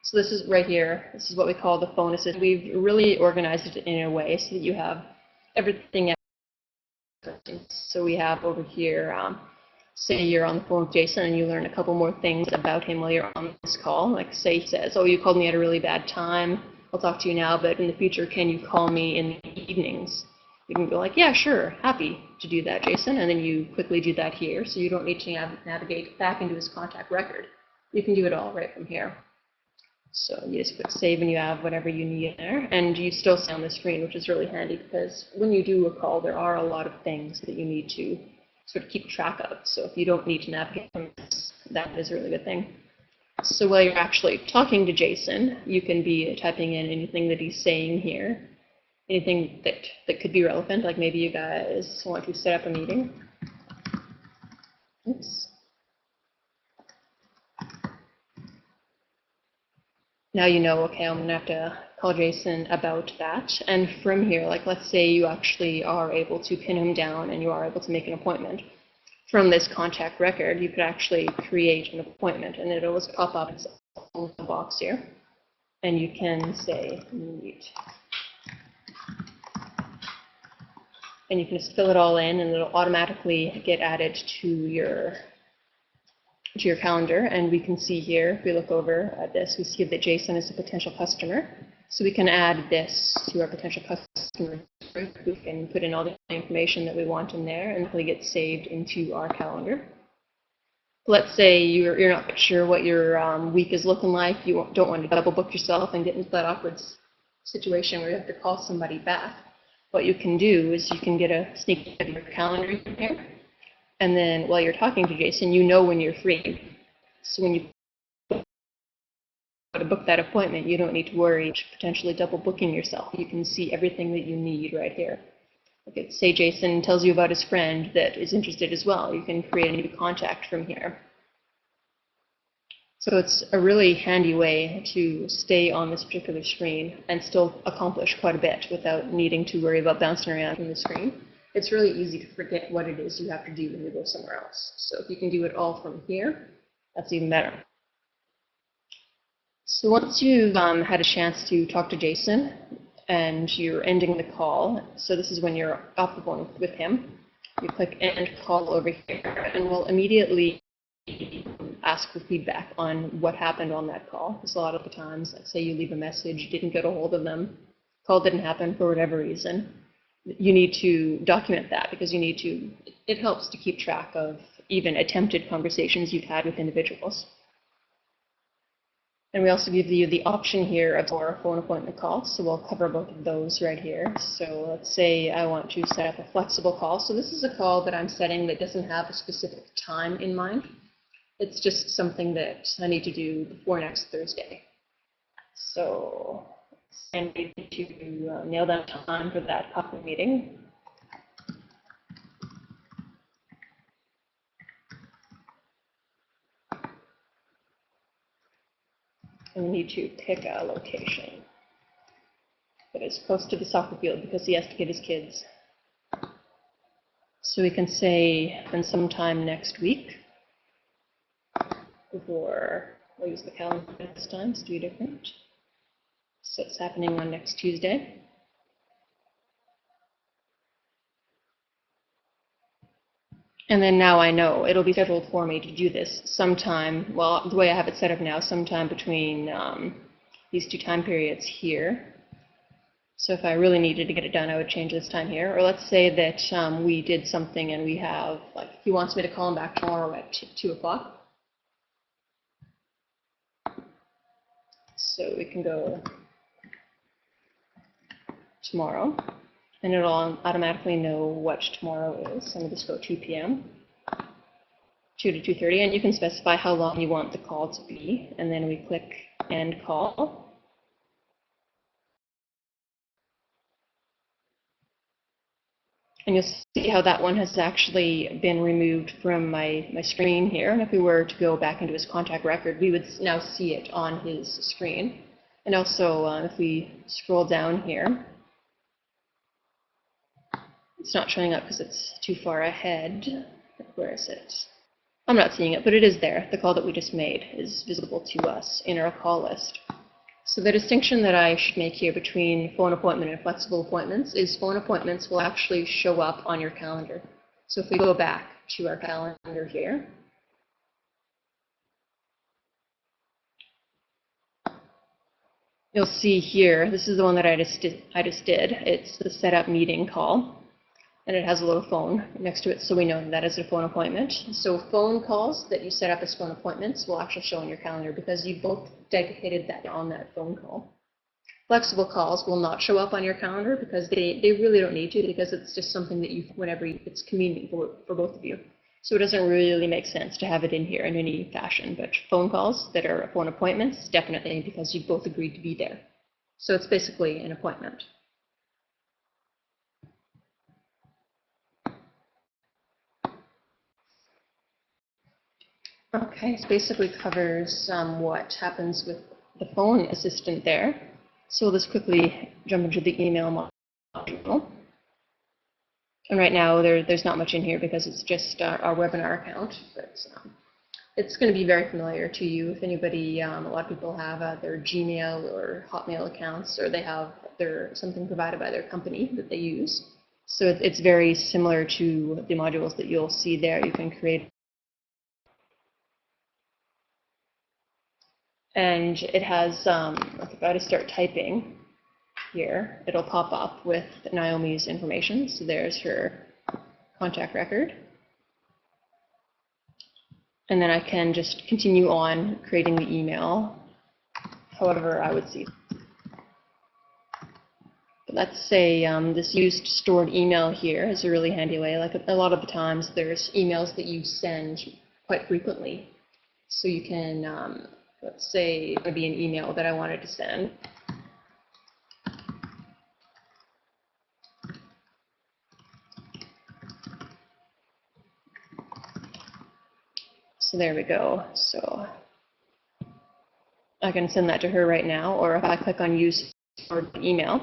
So this is right here. This is what we call the phone assist. We've really organized it in a way so that you have everything. So we have over here say you're on the phone with Jason and you learn a couple more things about him while you're on this call. Like say he says, oh, you called me at a really bad time. I'll talk to you now, but in the future, can you call me in the evenings? You can go like, yeah, sure, happy to do that, Jason. And then you quickly do that here. So you don't need to navigate back into his contact record. You can do it all right from here. So you just click save and you have whatever you need there. And you still stay on the screen, which is really handy because when you do a call, there are a lot of things that you need to sort of keep track of. So if you don't need to navigate from this, that is a really good thing. So while you're actually talking to Jason, you can be typing in anything that he's saying here, anything that could be relevant, like maybe you guys want to set up a meeting. Oops. Now you know, okay, I'm going to have to call Jason about that. And from here, like let's say you actually are able to pin him down and you are able to make an appointment. From this contact record, you could actually create an appointment and it'll always pop up in the box here. And you can say meet. And you can just fill it all in and it'll automatically get added to your calendar. And we can see here, if we look over at this, we see that Jason is a potential customer. So we can add this to our potential customer group. We can put in all the information that we want in there and it'll get saved into our calendar. Let's say you're not sure what your week is looking like. You don't want to double book yourself and get into that awkward situation where you have to call somebody back. What you can do is you can get a sneak peek at your calendar here. And then while you're talking to Jason, you know when you're free. So when you go to book that appointment, you don't need to worry about potentially double booking yourself. You can see everything that you need right here. Okay, say Jason tells you about his friend that is interested as well. You can create a new contact from here. So it's a really handy way to stay on this particular screen and still accomplish quite a bit without needing to worry about bouncing around from the screen. It's really easy to forget what it is you have to do when you go somewhere else. So if you can do it all from here, that's even better. So once you've had a chance to talk to Jason and you're ending the call, so this is when you're off the phone with him, you click end call over here and we'll immediately ask for feedback on what happened on that call. Because a lot of the times, let's say you leave a message, didn't get a hold of them, call didn't happen for whatever reason. You need to document that because it helps to keep track of even attempted conversations you've had with individuals. And we also give you the option here of our phone appointment call, so we'll cover both of those right here. So let's say I want to set up a flexible call. So this is a call that I'm setting that doesn't have a specific time in mind. It's just something that I need to do before next Thursday. So I need to nail down time for that coffee meeting. And we need to pick a location that is close to the soccer field because he has to get his kids. So we can say sometime next week. Before we'll use the calendar this time to do different. So it's happening on next Tuesday. And then now I know it'll be scheduled for me to do this sometime, well, the way I have it set up now, sometime between these two time periods here. So if I really needed to get it done, I would change this time here. Or let's say that we did something and we have, like, he wants me to call him back tomorrow at 2 o'clock. So we can go tomorrow, and it'll automatically know what tomorrow is. So I'm going to just go 2 p.m., 2 to 2:30, and you can specify how long you want the call to be, and then we click end call. And you'll see how that one has actually been removed from my screen here. And if we were to go back into his contact record, we would now see it on his screen. And also, if we scroll down here, it's not showing up because it's too far ahead. Where is it? I'm not seeing it, but it is there. The call that we just made is visible to us in our call list. So the distinction that I should make here between phone appointment and flexible appointments is phone appointments will actually show up on your calendar. So if we go back to our calendar here, you'll see here, this is the one that I just did. It's the setup meeting call, and it has a little phone next to it, so we know that is a phone appointment. So phone calls that you set up as phone appointments will actually show in your calendar because you both dedicated that on that phone call. Flexible calls will not show up on your calendar because they really don't need to, because it's just something that you, whenever it's convenient for both of you. So it doesn't really make sense to have it in here in any fashion, but phone calls that are phone appointments, definitely, because you both agreed to be there. So it's basically an appointment. Okay, so basically covers what happens with the phone assistant there. So we'll just quickly jump into the email module. And right now there's not much in here because it's just our webinar account, but it's going to be very familiar to you. If anybody, a lot of people have their Gmail or Hotmail accounts, or they have something provided by their company that they use. So it's very similar to the modules that you'll see there. You can create. And it has, like if I just start typing here, it'll pop up with Naomi's information. So there's her contact record. And then I can just continue on creating the email however I would see. But let's say this used stored email here is a really handy way. Like a lot of the times there's emails that you send quite frequently. So you can, let's say it would be an email that I wanted to send. So there we go. So I can send that to her right now, or if I click on use stored email,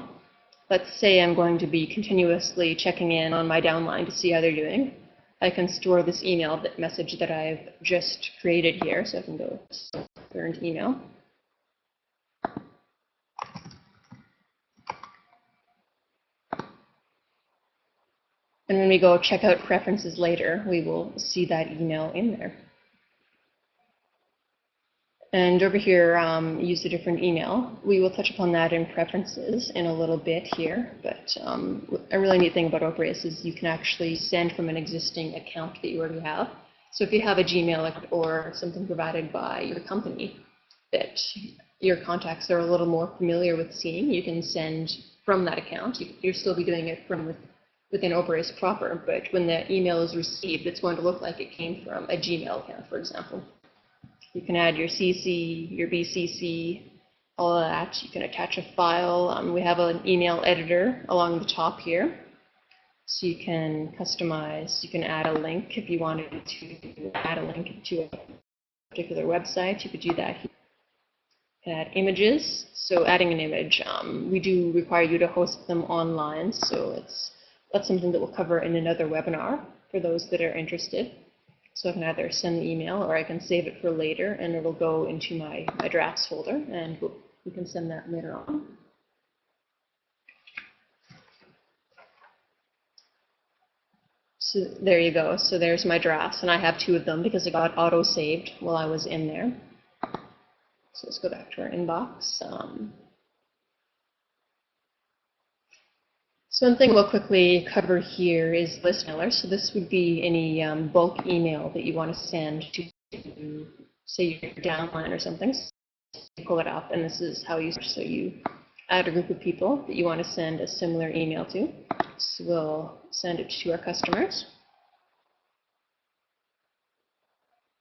let's say I'm going to be continuously checking in on my downline to see how they're doing. I can store this email message that I've just created here. So I can go current email. And when we go check out preferences later, we will see that email in there. And over here, use a different email. We will touch upon that in preferences in a little bit here, but a really neat thing about Oprius is you can actually send from an existing account that you already have. So if you have a Gmail account or something provided by your company that your contacts are a little more familiar with seeing, you can send from that account. You'll still be doing it from within Oprius proper, but when the email is received, it's going to look like it came from a Gmail account, for example. You can add your CC, your BCC, all of that. You can attach a file. We have an email editor along the top here. So you can customize, you can add a link if you wanted to add a link to a particular website. You could do that here. You can add images. So adding an image, we do require you to host them online. So that's something that we'll cover in another webinar for those that are interested. So I can either send the email or I can save it for later, and it'll go into my drafts folder, and we can send that later on. So there you go. So there's my drafts, and I have 2 of them because it got auto-saved while I was in there. So let's go back to our inbox. So one thing we'll quickly cover here is list mailer. So this would be any bulk email that you want to send to, say, your downline or something. So you pull it up, and this is how you search. So you add a group of people that you want to send a similar email to. So we'll send it to our customers.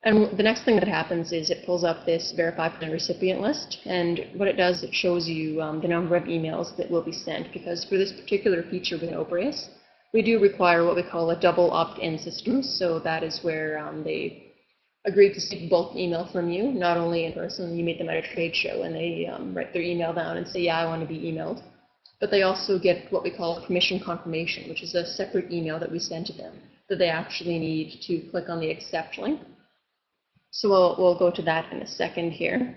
And the next thing that happens is it pulls up this verify plan recipient list, and what it does, it shows you the number of emails that will be sent, because for this particular feature within Oprius, we do require what we call a double opt-in system. So that is where they agree to take bulk email from you, not only in person, you meet them at a trade show and they write their email down and say, yeah, I want to be emailed, but they also get what we call a permission confirmation, which is a separate email that we send to them that they actually need to click on the accept link. So we'll go to that in a second here.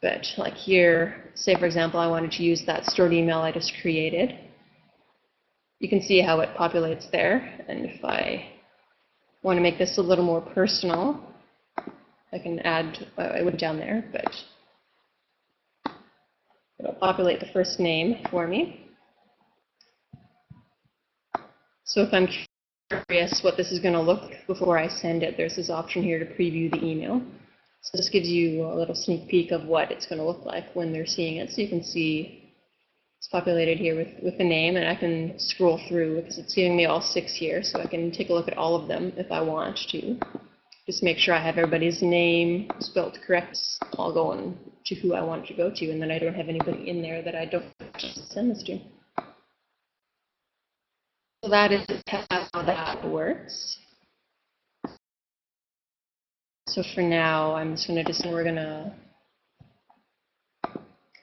But like here, say for example, I wanted to use that stored email I just created. you can see how it populates there. And if I want to make this a little more personal, I can add, I went down there, but it'll populate the first name for me. So if I'm curious what this is going to look like before I send it, there's this option here to preview the email. So this gives you a little sneak peek of what it's going to look like when they're seeing it. So you can see it's populated here with the name, and I can scroll through because it's giving me all 6 here, so I can take a look at all of them if I want to. Just make sure I have everybody's name spelled correct. I'll go on to who I want it to go to, and then I don't have anybody in there that I don't send this to. So that is how that works. So for now, I'm just going to we're going to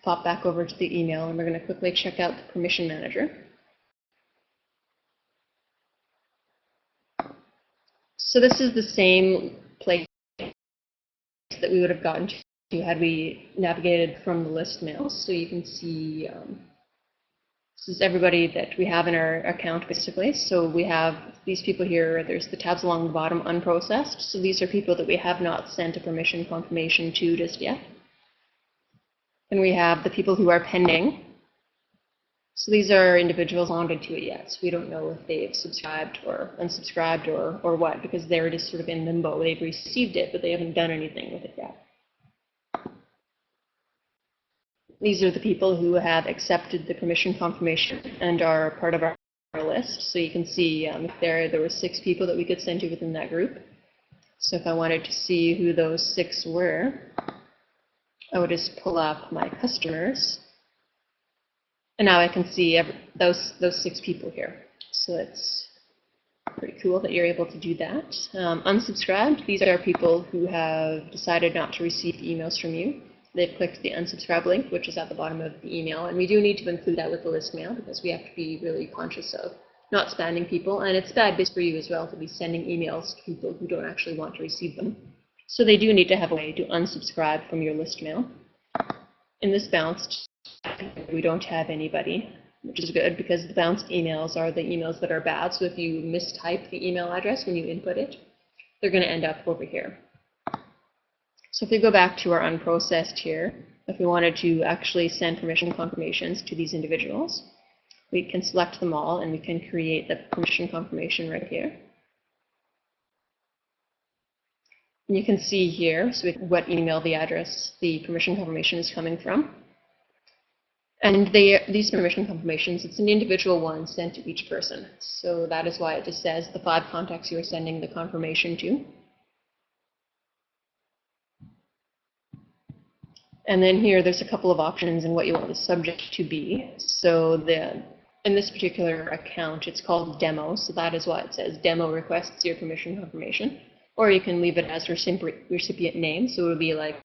pop back over to the email, and we're going to quickly check out the permission manager. So this is the same place that we would have gotten to had we navigated from the list mail. So you can see this is everybody that we have in our account, basically. So we have these people here. There's the tabs along the bottom, unprocessed. So these are people that we have not sent a permission confirmation to just yet. And we have the people who are pending. So these are individuals not onto it yet. So we don't know if they've subscribed or unsubscribed or what, because they're just sort of in limbo. They've received it, but they haven't done anything with it yet. These are the people who have accepted the permission confirmation and are part of our list. So you can see if there were 6 people that we could send to within that group. So if I wanted to see who those 6 were, I would just pull up my customers. And now I can see those 6 people here. So it's pretty cool that you're able to do that. Unsubscribed, these are people who have decided not to receive emails from you. They've clicked the unsubscribe link, which is at the bottom of the email. And we do need to include that with the list mail because we have to be really conscious of not spamming people. And it's bad for you as well to be sending emails to people who don't actually want to receive them. So they do need to have a way to unsubscribe from your list mail. In this bounced, we don't have anybody, which is good because the bounced emails are the emails that are bad. So if you mistype the email address when you input it, they're going to end up over here. So if we go back to our unprocessed here, if we wanted to actually send permission confirmations to these individuals, we can select them all and we can create the permission confirmation right here. And you can see here what email the address the permission confirmation is coming from. And these permission confirmations, it's an individual one sent to each person. So that is why it just says the 5 contacts you are sending the confirmation to. And then here, there's a couple of options in what you want the subject to be. So in this particular account, it's called demo. So that is why it says demo requests your permission confirmation. Or you can leave it as recipient name. So it would be like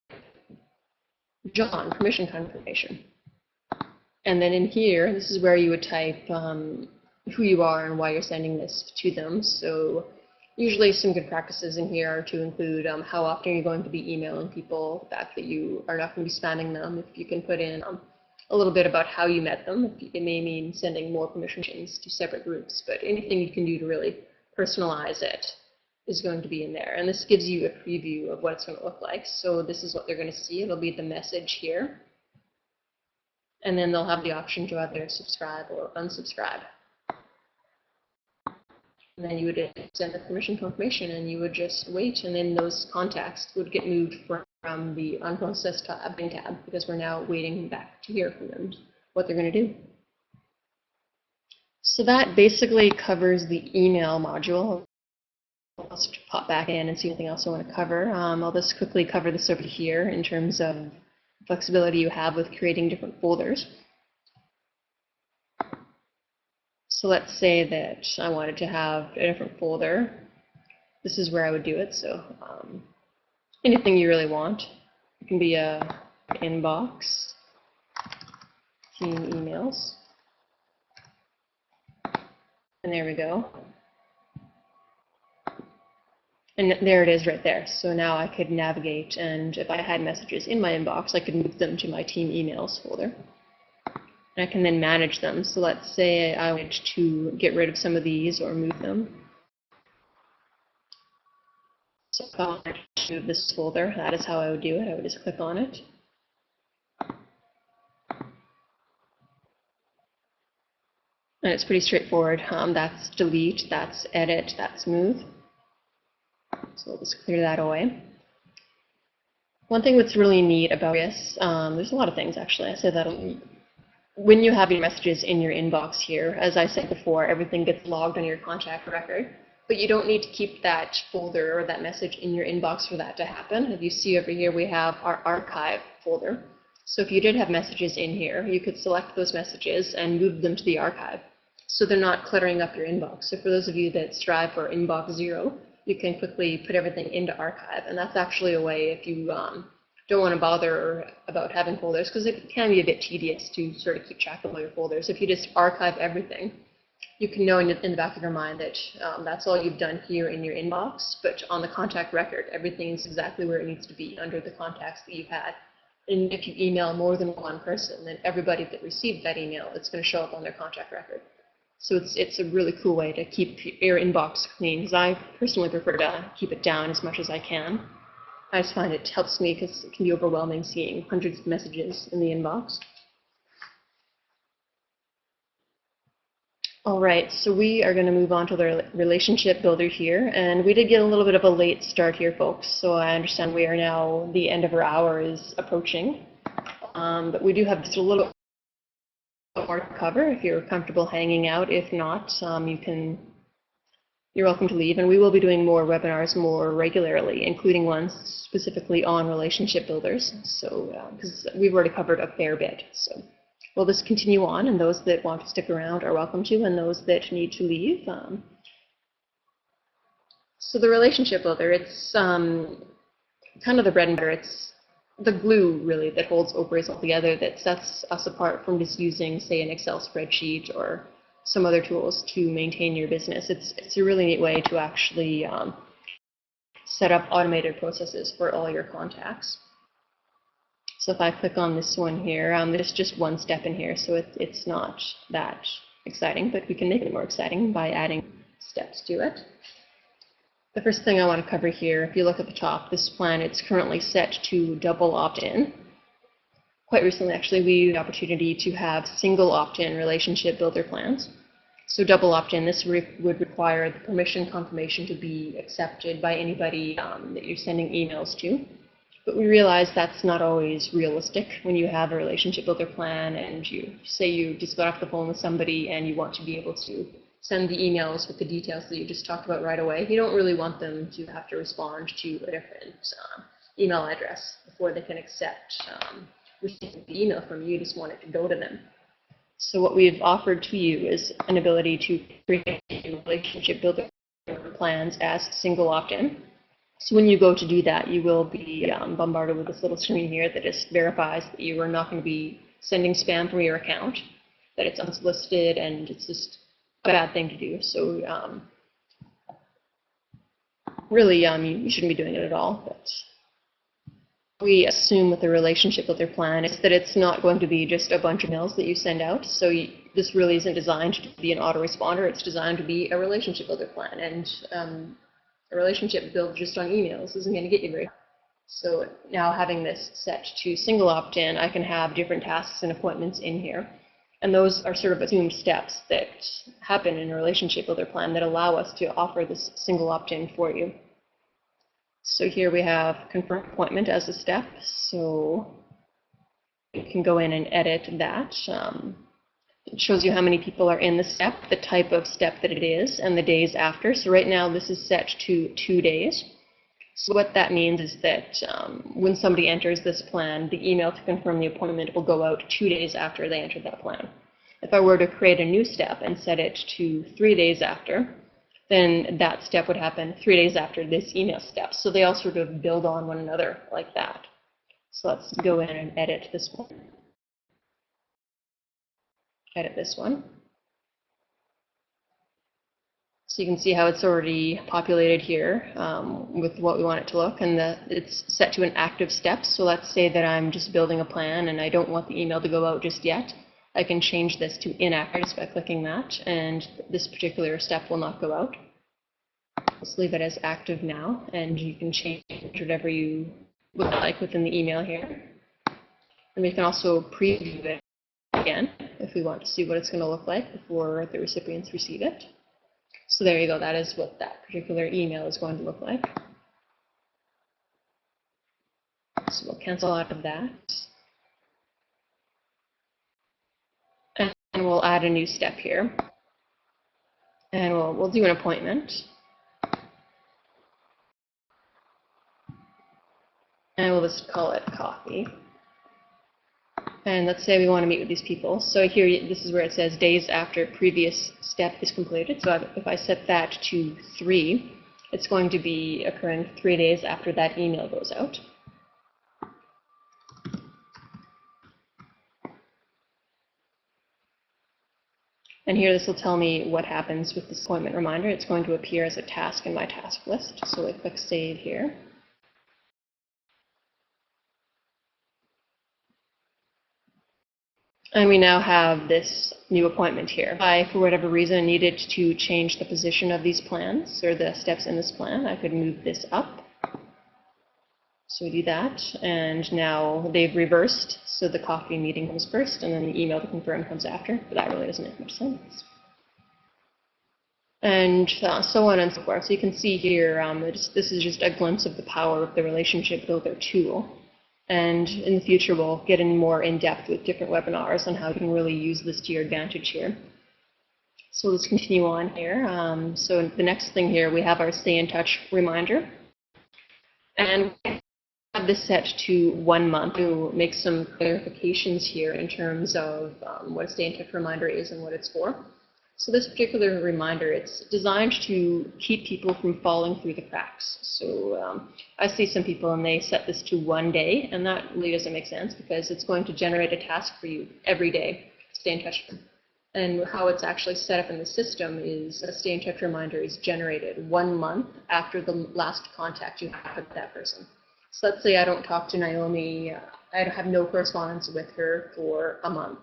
John, permission confirmation. And then in here, this is where you would type who you are and why you're sending this to them. So usually some good practices in here are to include how often you're going to be emailing people, the fact that you are not going to be spamming them. If you can put in a little bit about how you met them, it may mean sending more permissions to separate groups, but anything you can do to really personalize it is going to be in there. And this gives you a preview of what it's going to look like. So this is what they're going to see. It'll be the message here. And then they'll have the option to either subscribe or unsubscribe. And then you would send the permission confirmation and you would just wait, and then those contacts would get moved from the unprocessed tab because we're now waiting back to hear from them what they're going to do. So that basically covers the email module. I'll just pop back in and see anything else I want to cover. I'll just quickly cover this over here in terms of flexibility you have with creating different folders. So let's say that I wanted to have a different folder. This is where I would do it. So anything you really want. It can be a inbox, team emails, and there we go. And there it is right there. So now I could navigate, and if I had messages in my inbox, I could move them to my team emails folder. And I can then manage them. So let's say I wanted to get rid of some of these or move them. So if I wanted to move this folder, that is how I would do it. I would just click on it. And it's pretty straightforward. That's delete, that's edit, that's move. So we'll just clear that away. One thing that's really neat about this, there's a lot of things actually. I said that when you have your messages in your inbox here, as I said before, everything gets logged on your contact record. But you don't need to keep that folder or that message in your inbox for that to happen. If you see over here, we have our archive folder. So if you did have messages in here, you could select those messages and move them to the archive, so they're not cluttering up your inbox. So for those of you that strive for inbox 0, you can quickly put everything into archive. And that's actually a way if you don't want to bother about having folders, because it can be a bit tedious to sort of keep track of all your folders. If you just archive everything, you can know in the back of your mind that that's all you've done here in your inbox, but on the contact record, everything is exactly where it needs to be under the contacts that you've had. And if you email more than one person, then everybody that received that email, it's going to show up on their contact record. So it's a really cool way to keep your inbox clean, because I personally prefer to keep it down as much as I can. I just find it helps me because it can be overwhelming seeing hundreds of messages in the inbox. All right, so we are going to move on to the relationship builder here, and we did get a little bit of a late start here, folks, so I understand we are now, the end of our hour is approaching, but we do have just a little bit more to cover if you're comfortable hanging out. If not, you're welcome to leave, and we will be doing more webinars more regularly, including ones specifically on relationship builders, so because we've already covered a fair bit. So we'll just continue on, and those that want to stick around are welcome to, and those that need to leave. So the relationship builder, it's kind of the bread and butter. It's the glue, really, that holds Oprius all together, that sets us apart from just using, say, an Excel spreadsheet or some other tools to maintain your business. It's a really neat way to actually set up automated processes for all your contacts. So if I click on this one here, there's just one step in here, so it's not that exciting, but we can make it more exciting by adding steps to it. The first thing I want to cover here, if you look at the top, this plan, it's currently set to double opt-in. Quite recently, actually, we had the opportunity to have single opt-in relationship builder plans. So double opt-in, this would require the permission confirmation to be accepted by anybody that you're sending emails to. But we realize that's not always realistic when you have a relationship builder plan and you say you just got off the phone with somebody and you want to be able to send the emails with the details that you just talked about right away. You don't really want them to have to respond to a different email address before they can accept receiving the email from you. You just want it to go to them. So what we've offered to you is an ability to create relationship builder plans as single opt-in. So when you go to do that, you will be bombarded with this little screen here that just verifies that you are not going to be sending spam from your account, that it's unsolicited, and it's just a bad thing to do. So really, you shouldn't be doing it at all. But we assume with the relationship builder plan is that it's not going to be just a bunch of emails that you send out. So this really isn't designed to be an autoresponder. It's designed to be a relationship builder plan. And a relationship built just on emails isn't going to get you very far. So now having this set to single opt-in, I can have different tasks and appointments in here. And those are sort of assumed steps that happen in a relationship builder plan that allow us to offer this single opt-in for you. So here we have confirm appointment as a step. So you can go in and edit that. It shows you how many people are in the step, the type of step that it is, and the days after. So right now this is set to 2 days. So what that means is that when somebody enters this plan, the email to confirm the appointment will go out 2 days after they enter that plan. If I were to create a new step and set it to 3 days after, then that step would happen 3 days after this email step. So they all sort of build on one another like that. So let's go in and edit this one. Edit this one. So you can see how it's already populated here with what we want it to look, and it's set to an active step. So let's say that I'm just building a plan and I don't want the email to go out just yet. I can change this to inactive just by clicking that, and this particular step will not go out. Let's leave it as active now, and you can change whatever you would like within the email here. And we can also preview it again if we want to see what it's going to look like before the recipients receive it. So there you go, that is what that particular email is going to look like. So we'll cancel out of that. And we'll add a new step here. And we'll do an appointment. And we'll just call it coffee. And let's say we want to meet with these people. So here, this is where it says days after previous step is completed. So if I set that to 3, it's going to be occurring 3 days after that email goes out. And here this will tell me what happens with this appointment reminder. It's going to appear as a task in my task list. So I click Save here. And we now have this new appointment here. If I, for whatever reason, needed to change the position of these plans, or the steps in this plan, I could move this up. So we do that, and now they've reversed, so the coffee meeting comes first, and then the email to confirm comes after, but that really doesn't make much sense. And so on and so forth. So you can see here, this is just a glimpse of the power of the relationship builder tool. And in the future, we'll get in more in-depth with different webinars on how you can really use this to your advantage here. So let's continue on here. So the next thing here, we have our Stay in Touch reminder. And we have this set to 1 month to make some clarifications here in terms of what a Stay in Touch reminder is and what it's for. So this particular reminder, it's designed to keep people from falling through the cracks. So I see some people and they set this to 1 day, and that really doesn't make sense because it's going to generate a task for you every day. Stay in touch. And how it's actually set up in the system is a Stay in Touch reminder is generated 1 month after the last contact you have with that person. So let's say I don't talk to Naomi, I have no correspondence with her for a month.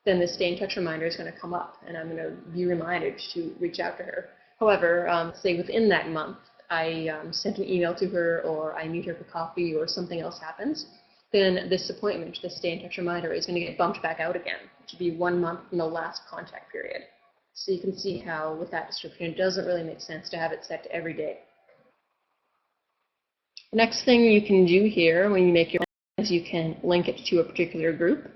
Then the Stay in Touch reminder is going to come up, and I'm going to be reminded to reach out to her. However, say within that month, I sent an email to her, or I meet her for coffee, or something else happens, then this appointment, the Stay in Touch reminder, is going to get bumped back out again, which would be 1 month from the last contact period. So you can see how, with that description, it doesn't really make sense to have it set to every day. The next thing you can do here when you make your plan is you can link it to a particular group.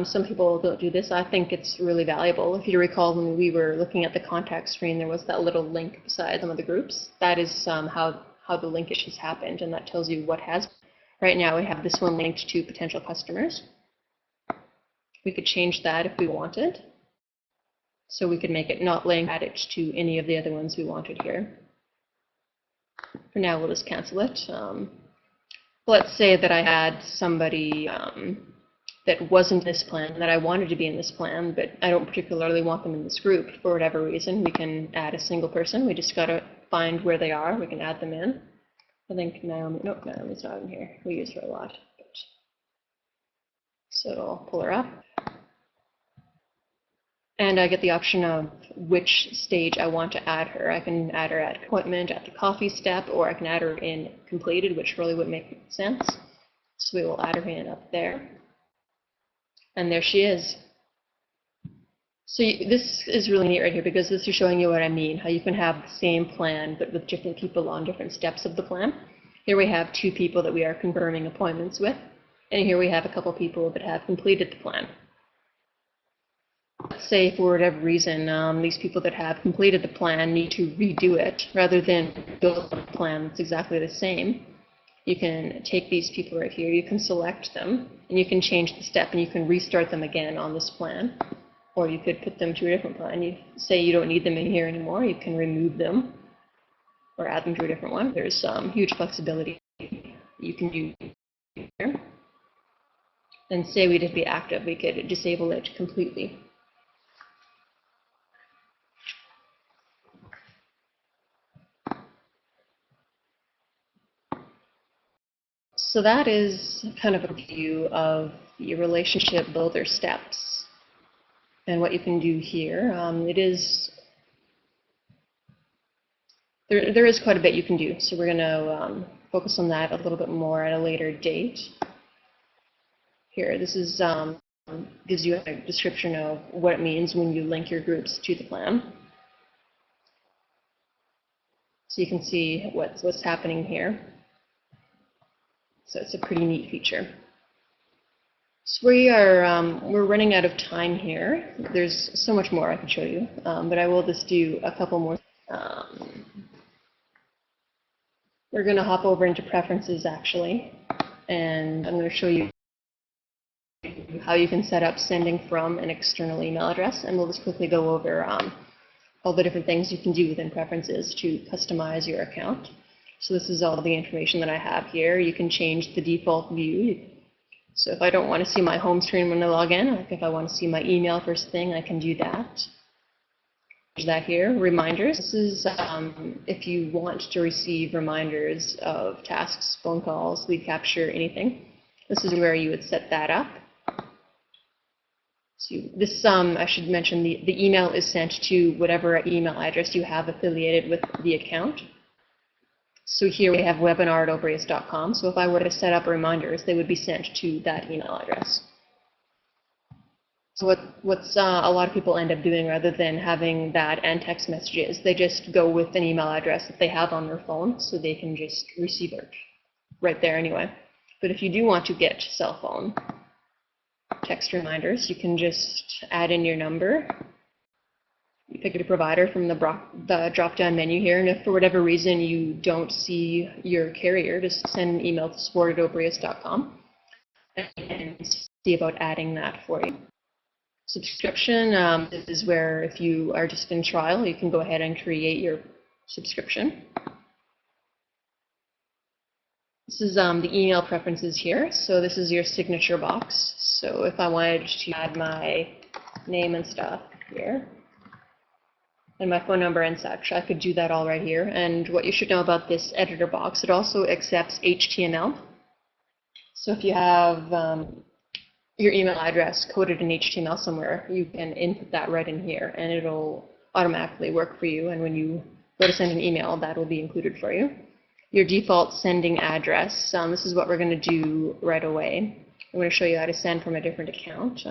Some people don't do this. I think it's really valuable. If you recall, when we were looking at the contact screen, there was that little link beside some of the groups. That is how the linkage has happened, and that tells you what has. Right now we have this one linked to potential customers. We could change that if we wanted. So we could make it not link, add it to any of the other ones we wanted here. For now, we'll just cancel it. Let's say that I had somebody that wasn't this plan, that I wanted to be in this plan, but I don't particularly want them in this group for whatever reason. We can add a single person. We just got to find where they are. We can add them in. I think Naomi, nope, Naomi's not in here. We use her a lot. So I'll pull her up. And I get the option of which stage I want to add her. I can add her at appointment, at the coffee step, or I can add her in completed, which really would make sense. So we will add her in up there. And there she is. So this is really neat right here because this is showing you what I mean, how you can have the same plan but with different people on different steps of the plan. Here we have 2 people that we are confirming appointments with, and here we have a couple people that have completed the plan. Let's say for whatever reason these people that have completed the plan need to redo it rather than build a plan that's exactly the same. You can take these people right here, you can select them, and you can change the step, and you can restart them again on this plan. Or you could put them to a different plan. You say you don't need them in here anymore, you can remove them or add them to a different one. There's huge flexibility you can do here. And say we did be active, we could disable it completely. So that is kind of a view of the relationship builder steps and what you can do here. There is quite a bit you can do, so we're going to focus on that a little bit more at a later date. Here, this is gives you a description of what it means when you link your groups to the plan. So you can see what's happening here. So it's a pretty neat feature. So we're running out of time here. There's so much more I could show you, but I will just do a couple more. We're going to hop over into preferences actually, and I'm going to show you how you can set up sending from an external email address, and we'll just quickly go over all the different things you can do within preferences to customize your account. So this is all the information that I have here. You can change the default view. So if I don't want to see my home screen when I log in, like if I want to see my email first thing, I can do that. That here, reminders. This is if you want to receive reminders of tasks, phone calls, lead capture, anything. This is where you would set that up. So this, I should mention, the email is sent to whatever email address you have affiliated with the account. So here we have webinar@oprius.com. So if I were to set up reminders, they would be sent to that email address. So what's a lot of people end up doing, rather than having that and text messages, they just go with an email address that they have on their phone, so they can just receive it right there anyway. But if you do want to get cell phone text reminders, you can just add in your number. You pick a provider from the drop-down menu here, and if for whatever reason you don't see your carrier, just send an email to support@oprius.com and see about adding that for you. Subscription, this is where if you are just in trial, you can go ahead and create your subscription. This is the email preferences here. So this is your signature box. So if I wanted to add my name and stuff here, and my phone number and such, I could do that all right here. And what you should know about this editor box, it also accepts HTML. So if you have your email address coded in HTML somewhere, you can input that right in here, and it'll automatically work for you. And when you go to send an email, that will be included for you. Your default sending address, this is what we're going to do right away. I'm going to show you how to send from a different account.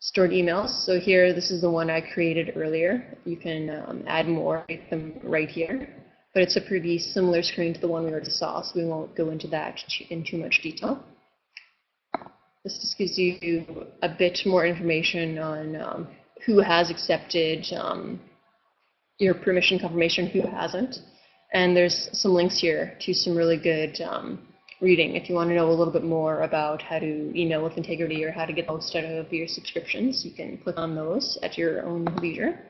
Stored emails. So here, this is the one I created earlier. You can add more, make them right here. But it's a pretty similar screen to the one we already saw, so we won't go into that in too much detail. This just gives you a bit more information on who has accepted your permission confirmation, who hasn't. And there's some links here to some really good reading if you want to know a little bit more about how to email with integrity or how to get the most out of your subscriptions. You can click on those at your own leisure.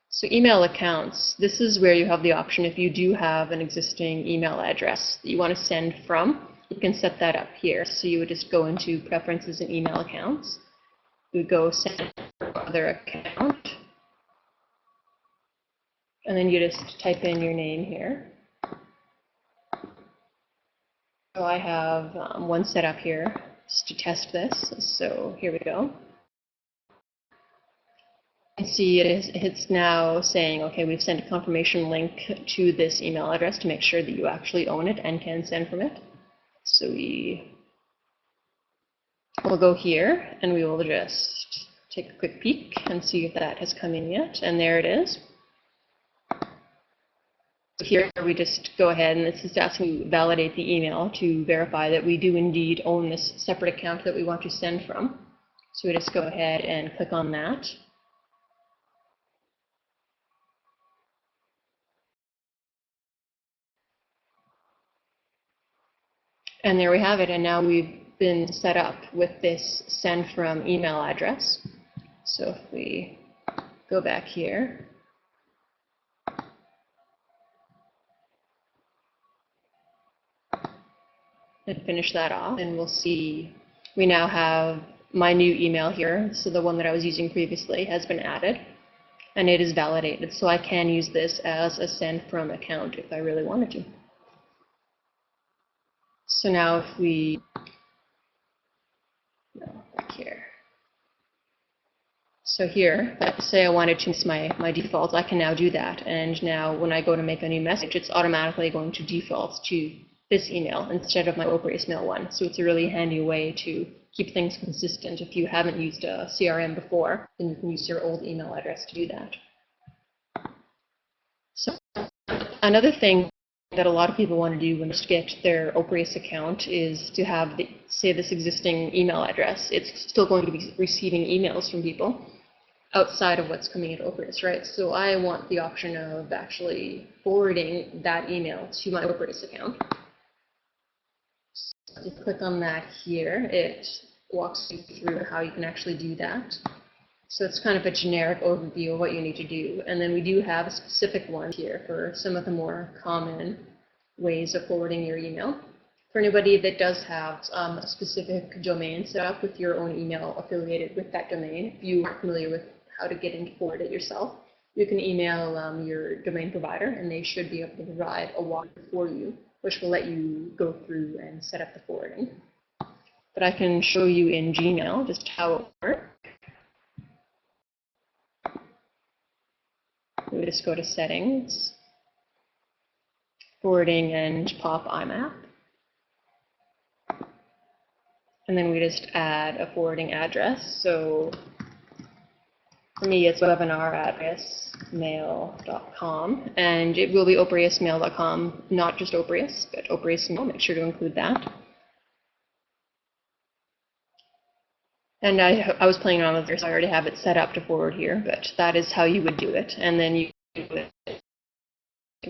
So email accounts, this is where you have the option if you do have an existing email address that you want to send from. You can set that up here. So you would just go into preferences and email accounts. You would go send for other account. And then you just type in your name here. So I have one set up here just to test this. So here we go. You can see it's now saying, okay, we've sent a confirmation link to this email address to make sure that you actually own it and can send from it. So we'll go here and we will just take a quick peek and see if that has come in yet. And there it is. So here we just go ahead, and this is asking you to validate the email to verify that we do indeed own this separate account that we want to send from. So we just go ahead and click on that. And there we have it, and now we've been set up with this send from email address. So if we go back here, and finish that off, and we'll see we now have my new email here. So the one that I was using previously has been added, and it is validated. So I can use this as a send from account if I really wanted to. So now if we, back here. So here, let's say I wanted to use my default, I can now do that. And now when I go to make a new message, it's automatically going to default to this email instead of my Oprius mail one. So it's a really handy way to keep things consistent. If you haven't used a CRM before, then you can use your old email address to do that. So another thing that a lot of people want to do when they get their Oprius account is to have, say, this existing email address. It's still going to be receiving emails from people outside of what's coming into Oprius, right? So I want the option of actually forwarding that email to my Oprius account. So if you click on that here, it walks you through how you can actually do that. So it's kind of a generic overview of what you need to do. And then we do have a specific one here for some of the more common ways of forwarding your email. For anybody that does have a specific domain set up with your own email affiliated with that domain, if you aren't familiar with how to get in to forward it yourself, you can email your domain provider and they should be able to provide a walkthrough for you, which will let you go through and set up the forwarding. But I can show you in Gmail just how it works. We just go to Settings, Forwarding, and pop IMAP. And then we just add a forwarding address. So for me, it's webinar address mail.com, and it will be opriusmail.com, not just Oprius, but Oprius Mail. Make sure to include that. And I was playing around with this, so I already have it set up to forward here, but that is how you would do it. And then you would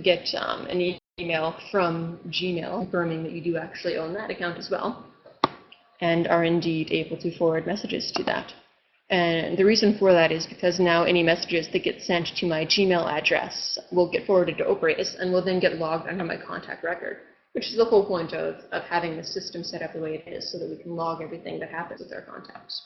get an email from Gmail confirming that you do actually own that account as well, and are indeed able to forward messages to that. And the reason for that is because now any messages that get sent to my Gmail address will get forwarded to Oprius and will then get logged under my contact record, which is the whole point of having the system set up the way it is, so that we can log everything that happens with our contacts.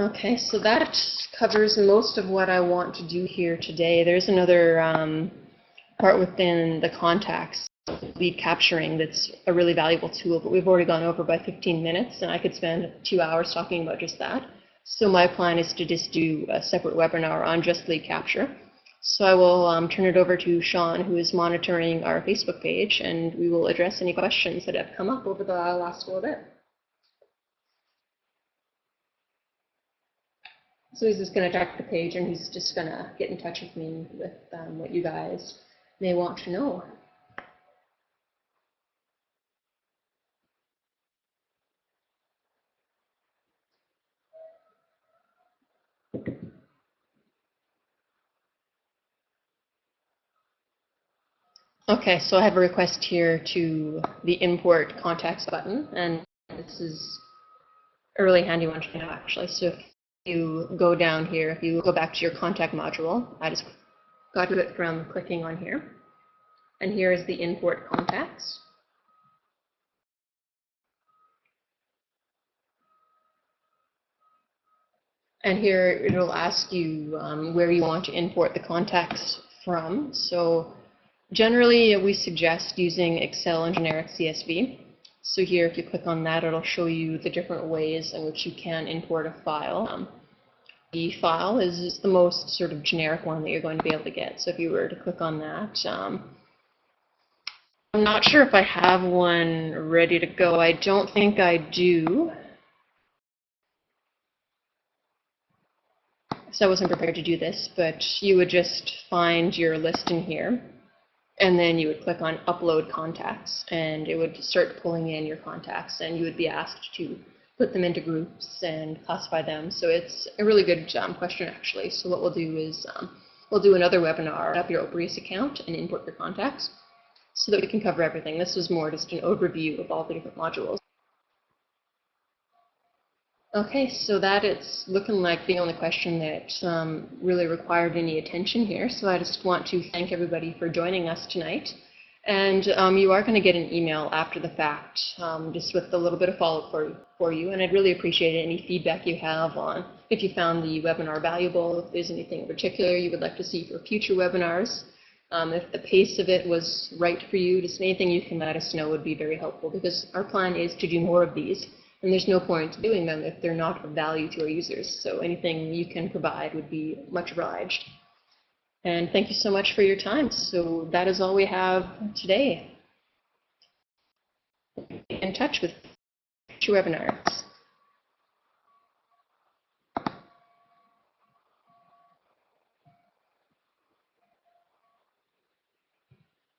Okay, so that covers most of what I want to do here today. There's another part within the contacts, lead capturing, that's a really valuable tool, but we've already gone over by 15 minutes, and I could spend 2 hours talking about just that. So my plan is to just do a separate webinar on just lead capture. So I will turn it over to Sean, who is monitoring our Facebook page, and we will address any questions that have come up over the last little bit. So he's just going to check the page, and he's just going to get in touch with me with what you guys may want to know. Okay, so I have a request here to the import contacts button, and this is a really handy one to know actually. So if you go down here, if you go back to your contact module, I just got to it from clicking on here, and here is the import contacts. And here it will ask you where you want to import the contacts from. So generally we suggest using Excel and generic CSV. So here if you click on that, it'll show you the different ways in which you can import a file. The file is the most sort of generic one that you're going to be able to get. So if you were to click on that, I'm not sure if I have one ready to go. I don't think I do. So I wasn't prepared to do this, but you would just find your list in here, and then you would click on Upload Contacts, and it would start pulling in your contacts, and you would be asked to put them into groups and classify them. So it's a really good question, actually. So what we'll do is we'll do another webinar, set up your Oprius account and import your contacts, so that we can cover everything. This was more just an overview of all the different modules. Okay, so that it's looking like the only question that really required any attention here. So I just want to thank everybody for joining us tonight. And you are going to get an email after the fact, just with a little bit of follow-up for you. And I'd really appreciate any feedback you have on if you found the webinar valuable, if there's anything in particular you would like to see for future webinars. If the pace of it was right for you, just anything you can let us know would be very helpful, because our plan is to do more of these, and there's no point doing them if they're not of value to our users. So anything you can provide would be much obliged. And thank you so much for your time. So that is all we have today. In touch with future webinars.